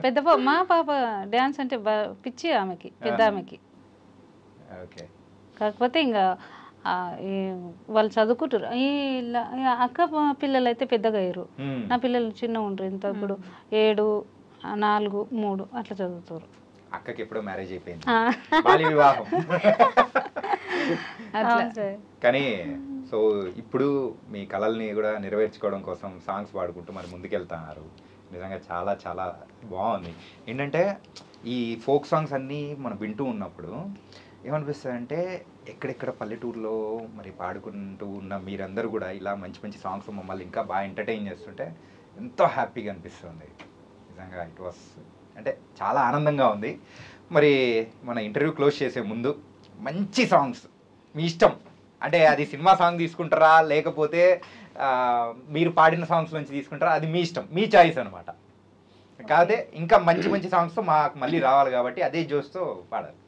పెద్ద పాప, మా పాప డాన్స్ అంటే పిచ్చి ఆమెకి, పెద్ద ఆమెకి.
ఓకే.
కాకపోతే ఇంకా వాళ్ళు చదువుకుంటారు. ఈ అక్క పిల్లలు అయితే పెద్దగా అయ్యారు, నా పిల్లలు చిన్నగా ఉంటారు. ఇంత ఇప్పుడు 7, 4, 3 అట్లా చదువుతారు.
అక్కకి ఎప్పుడో మ్యారేజ్ అయిపోయింది, బాల్య వివాహం. కానీ సో ఇప్పుడు మీ కళల్ని కూడా నెరవేర్చుకోవడం కోసం సాంగ్స్ పాడుకుంటూ మరి ముందుకెళ్తున్నారు. నిజంగా చాలా చాలా బాగుంది. ఏంటంటే ఈ ఫోక్ సాంగ్స్ అన్నీ మనం వింటూ ఉన్నప్పుడు ఏమనిపిస్తుంది అంటే ఎక్కడెక్కడ పల్లెటూరులో మరి పాడుకుంటూ ఉన్న మీరందరూ కూడా ఇలా మంచి మంచి సాంగ్స్ మమ్మల్ని ఇంకా బాగా ఎంటర్టైన్ చేస్తుంటే ఎంతో హ్యాపీగా అనిపిస్తుంది. నిజంగా ఇట్ వాస్ అంటే చాలా ఆనందంగా ఉంది. మరి మన ఇంటర్వ్యూ క్లోజ్ చేసే ముందు మంచి సాంగ్స్ మీ ఇష్టం, అంటే అది సినిమా సాంగ్ తీసుకుంటారా లేకపోతే మీరు పాడిన సాంగ్స్ నుంచి తీసుకుంటారా, అది మీ ఇష్టం, మీ చాయిస్ అనమాట. కాదే ఇంకా మంచి మంచి సాంగ్స్తో మాకు మళ్ళీ రావాలి కాబట్టి అదే జోస్తో పాడాలి.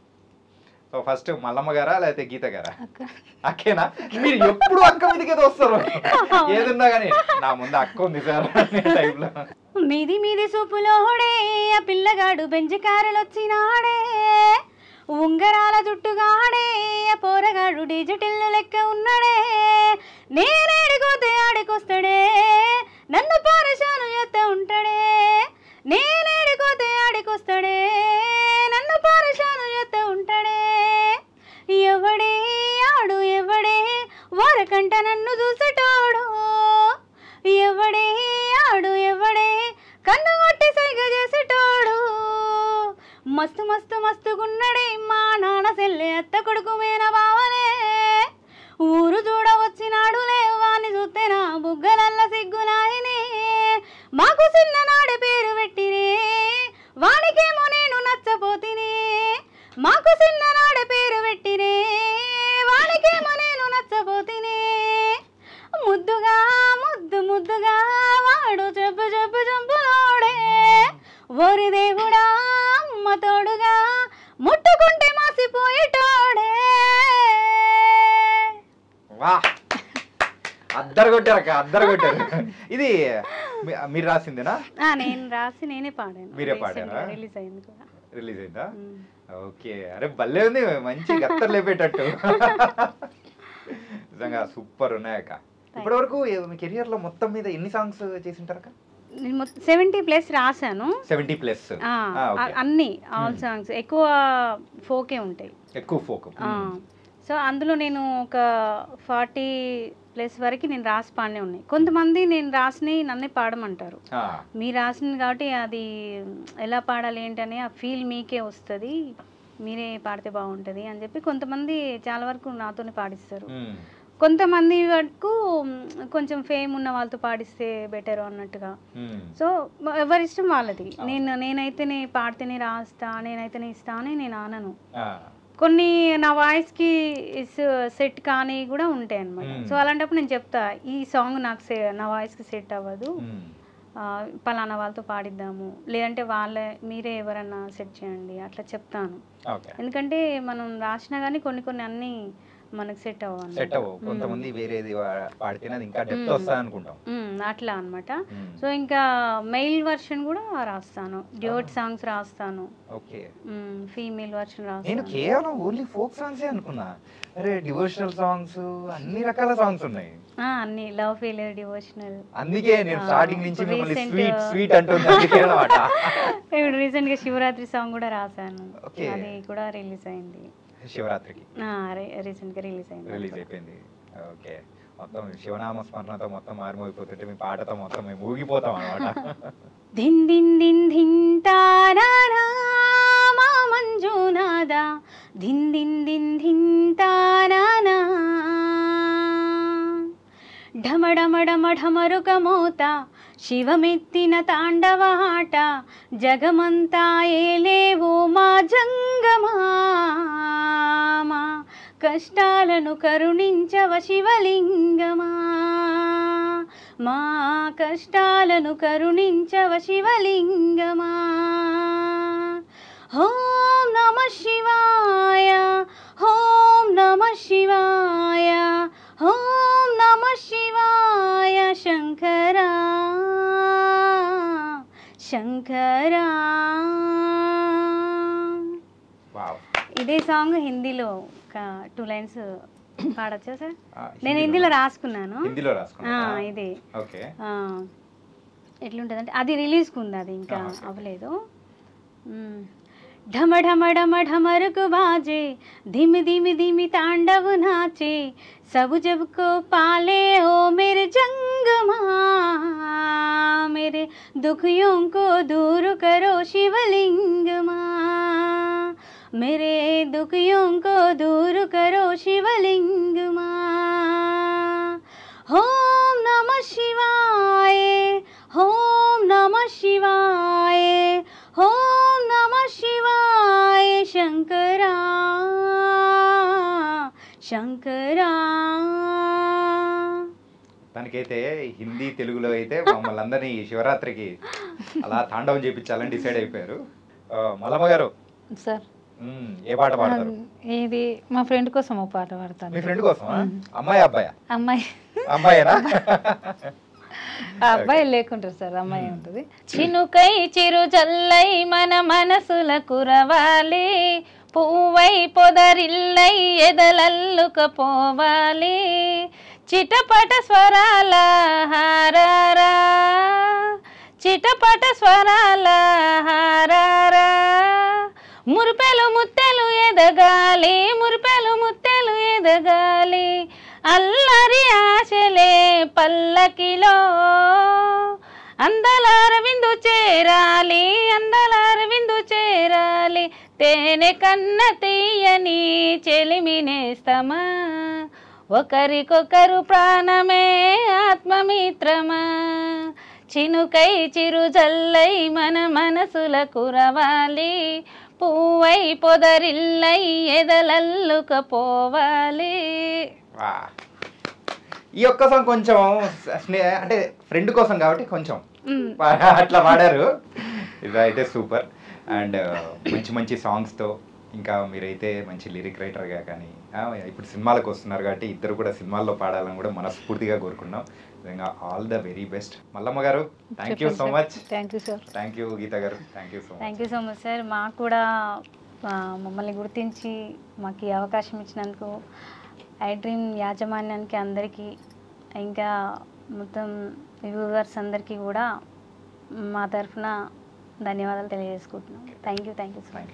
సో ఫస్ట్ మల్లమ్మ గారా లేకపోతే గీత గారా? అక్కేనా? మీరు ఎప్పుడు అక్క మీదకి ఏదో వస్తారు, ఏదున్నా కానీ నా ముందు అక్క ఉంది సార్ టైప్లో.
మీది మీది సూపులోడే ఆ పిల్లగాడు బెంజకారులు వచ్చినాడే, ఉంగరాల జుట్టుగాడే ఆ పోరగాడు డిజిటల్ లెక్క ఉన్నాడే, నేనేడిపోతే ఆడికొస్తాడే నన్ను పారశాను ఎత్త ఉంటాడే, నేనేడిపోతే ఆడికొస్తాడే నన్ను పారశాను ఎత్త ఉంటాడే, ఎవడే ఆడు ఎవడే వారకంట నన్ను చూసేటోడు, ఎవడే ఆడు ఎవడే కన్ను కొట్టి సైగ చేసేటోడు, మస్తు మస్తు మస్తుగున్నడే మా నాన్న సెల్లె అత్త కొడుకు మేన బావనే, ఊరు చూడ వచ్చినాడులే వాణ్ణి చూస్తేనా బుగ్గలల్ల సిగ్గులాయనే, మాకు చిన్ననాడే పేరు పెట్టినే వానికేమో నేను నచ్చపోతినే, మాకు చిన్ననాడే పేరు పెట్టినే వానికేమో నేను నచ్చపోతినే, ముద్దుగా ముద్దు ముద్దుగా వాడు చెప్పు చెప్పు చంపులోడే, ఓరి దేవుడా అమ్మ తోడుగా ముట్టుకుంటే మాసిపోయేటోడే.
వా అద్దరు కొట్టారక్క, అద్దరు కొట్టారు. ఇది మీరు రాసిందేనా?
నేను రాసి నేనే పాడాను.
మీరే పాడారా?
రిలీజ్ అయింది కూడా.
రిలీజ్ అయిందా? ఓకే. అరే భలే ఉంది, మంచి గత్తర్ లేపేటట్టు. నిజంగా సూపర్ ఉన్నాయక్క. ఇప్పటి వరకు మీ కెరియర్ లో మొత్తం మీద ఎన్ని సాంగ్స్ చేసింటారక్క?
70+ రాశాను.
70+.
అన్ని ఆల్ సాంగ్స్ ఎక్కువ ఫోకే ఉంటాయి,
ఎక్కువ ఫోక్.
సో అందులో నేను ఒక 40+ వరకు నేను రాసి పాడినే ఉన్నాయి. కొంతమంది నేను రాసినవి నన్నే పాడమంటారు, మీరు రాసింది కాబట్టి అది ఎలా పాడాలి ఏంటనే ఆ ఫీల్ మీకే వస్తుంది, మీరే పాడితే బాగుంటుంది అని చెప్పి కొంతమంది చాలా వరకు నాతోనే పాడిస్తారు. కొంతమంది వరకు కొంచెం ఫేమ్ ఉన్న వాళ్ళతో పాడిస్తే బెటర్ అన్నట్టుగా. సో ఎవరి ఇష్టం వాళ్ళది. నేనైతేనే పాడితేనే రాస్తా, నేనైతేనే ఇస్తా అని నేను అనను. కొన్ని నా వాయిస్కి సెట్ కానీ కూడా ఉంటాయి అన్నమాట. సో అలాంటప్పుడు నేను చెప్తా, ఈ సాంగ్ నాకు నా వాయిస్కి సెట్ అవ్వదు, పలానా వాళ్ళతో పాడిద్దాము, లేదంటే మీరే ఎవరన్నా సెట్ చేయండి అట్లా చెప్తాను. ఎందుకంటే మనం రాసినా కానీ కొన్ని అన్నీ మనకు సెట్ అవ్వవు.
కొంతమంది వేరేది పాడితేనే అది ఇంకా డెప్త్ వస్తుంది అనుకుంటాం,
అట్లా అన్నమాట. సో ఇంకా మెయిల్ వర్షన్ కూడా రాస్తాను, డ్యూట్ సాంగ్స్ రాస్తాను, ఫీమేల్ వర్షన్ రాస్తాను.
నేను కేవలం ఓన్లీ ఫోక్ సాంగ్స్ అనుకున్నా, అరే డివోషనల్ సాంగ్స్ అన్ని రకాల సాంగ్స్ ఉన్నాయి.
అన్ని లవ్ ఫెయిలియర్, డివోషనల్.
అందుకే నేను స్టార్టింగ్ నుంచి మిమ్మల్ని స్వీట్ స్వీట్ అంటున్నా అన్నమాట.
ఇప్పుడు రీసెంట్ గా శివరాత్రి సాంగ్ కూడా రాశాను, అది కూడా రిలీజ్ అయింది.
శివరాత్రికి
రీసెంట్ గా రిలీజ్
అయిపోయింది. ఓకే. మొత్తం శివనామ స్మరణతో మొత్తం మారిపోతుంటే మీ పాటతో మొత్తం మేము ఊగిపోతాం అన్నమాట.
దిన్ దిన్ దిన్ ధిన్ తారారా మా మంజునాదా, దిన్ దిన్ దిన్ ధిన్ తారానా, ఢమఢమఢమఢమరుక మోత శివమెత్తిన తాండవాట, జగమంతా ఏలేవో మా జంగమా, కష్టాలను కరుణించవ శివలింగమా, మా కష్టాలను కరుణించవ శివలింగమా, ఓం నమః శివాయ, ఓం నమః శివాయ, ఓం నమః శివాయ, శంకరా శంకరా. ఇదే సాంగ్ హిందీలో 2 లైన్స్ పాడచ్చా సార్? నేను హిందీలో రాసుకున్నాను.
హిందీలో రాసుకున్నా
ఇది
ఓకే.
ఎట్లుంటుందంటే అది రిలీజ్కి ఉంది, అది ఇంకా అవ్వలేదు. ढम ढम ढम ढमरुक बाजे, धीम धीम धीमी तांडव नाचे, सब जब को पाले हो मेरे जंगमा, मेरे दुखियों को दूर करो शिवलिंग माँ, मेरे दुखियों को दूर करो शिवलिंग माँ। ओम नमः शिवाय, ओम नमः शिवाय, ओम नमः शिवाय शंकरा शंकरा.
దానికైతే హిందీ తెలుగులో అయితే మమ్మల్ని అందరినీ శివరాత్రికి అలా తాండవం చేయించాలని డిసైడ్ అయిపోయారు. మల్లమ్మ గారు
సార్
ఏ పాట పాడతారు?
ఇది మా ఫ్రెండ్ కోసం ఒక పాట పాడతాను.
మీ ఫ్రెండ్ కోసం? అమ్మాయి అబ్బాయా?
అమ్మాయి.
అమ్మాయేనా?
అబ్బాయి లేకుంటారు సార్, అమ్మాయి ఉంటుంది. చినుకై చిరు జల్లై మన మనసుల కురవాలి, పువ్వై పొదరిల్లై ఎదలల్లుకపోవాలి, చిటపట స్వరాల హారారా, చిటపట స్వరాల హారారా, మురిపెలు ముత్తెలు ఎదగాలి, మురిపెలు ముత్తెలు ఎదగాలి, అల్లరి ఆశలే పల్లకిలో అందలార విందు చేరాలి, అందలార విందు చేరాలి, తేనె కన్న తీయని చెలిమినేస్తమా, ఒకరికొకరు ప్రాణమే ఆత్మమిత్రమా, చినుకై చిరు జల్లై మన మనసుల కురవాలి, పువ్వై పొదరిల్లై ఎదలల్లుకపోవాలి.
ఈ ఒక్క సాంగ్ కొంచెం అంటే ఫ్రెండ్ కోసం కాబట్టి కొంచెం అట్లా పాడారు. ఇదైతే సూపర్. అండ్ మంచి మంచి సాంగ్స్తో ఇంకా మీరైతే మంచి లిరిక్ రైటర్గా కానీ ఇప్పుడు సినిమాలకు వస్తున్నారు కాబట్టి ఇద్దరు కూడా సినిమాల్లో పాడాలని కూడా మనస్ఫూర్తిగా కోరుకున్నాం. నిజంగా all the very best. Mallamma garu thank you so much.
Thank you sir.
Thank you Geetha garu. Thank you so much.
Thank you so much sir. మాకు కూడా మమ్మల్ని గుర్తించి మాకు ఈ అవకాశం ఇచ్చినందుకు ఐ డ్రీమ్ యాజమాన్యానికి అందరికీ ఇంకా మొత్తం వ్యూవర్స్ అందరికీ కూడా మా తరఫున ధన్యవాదాలు తెలియజేసుకుంటున్నాం. Thank you so much.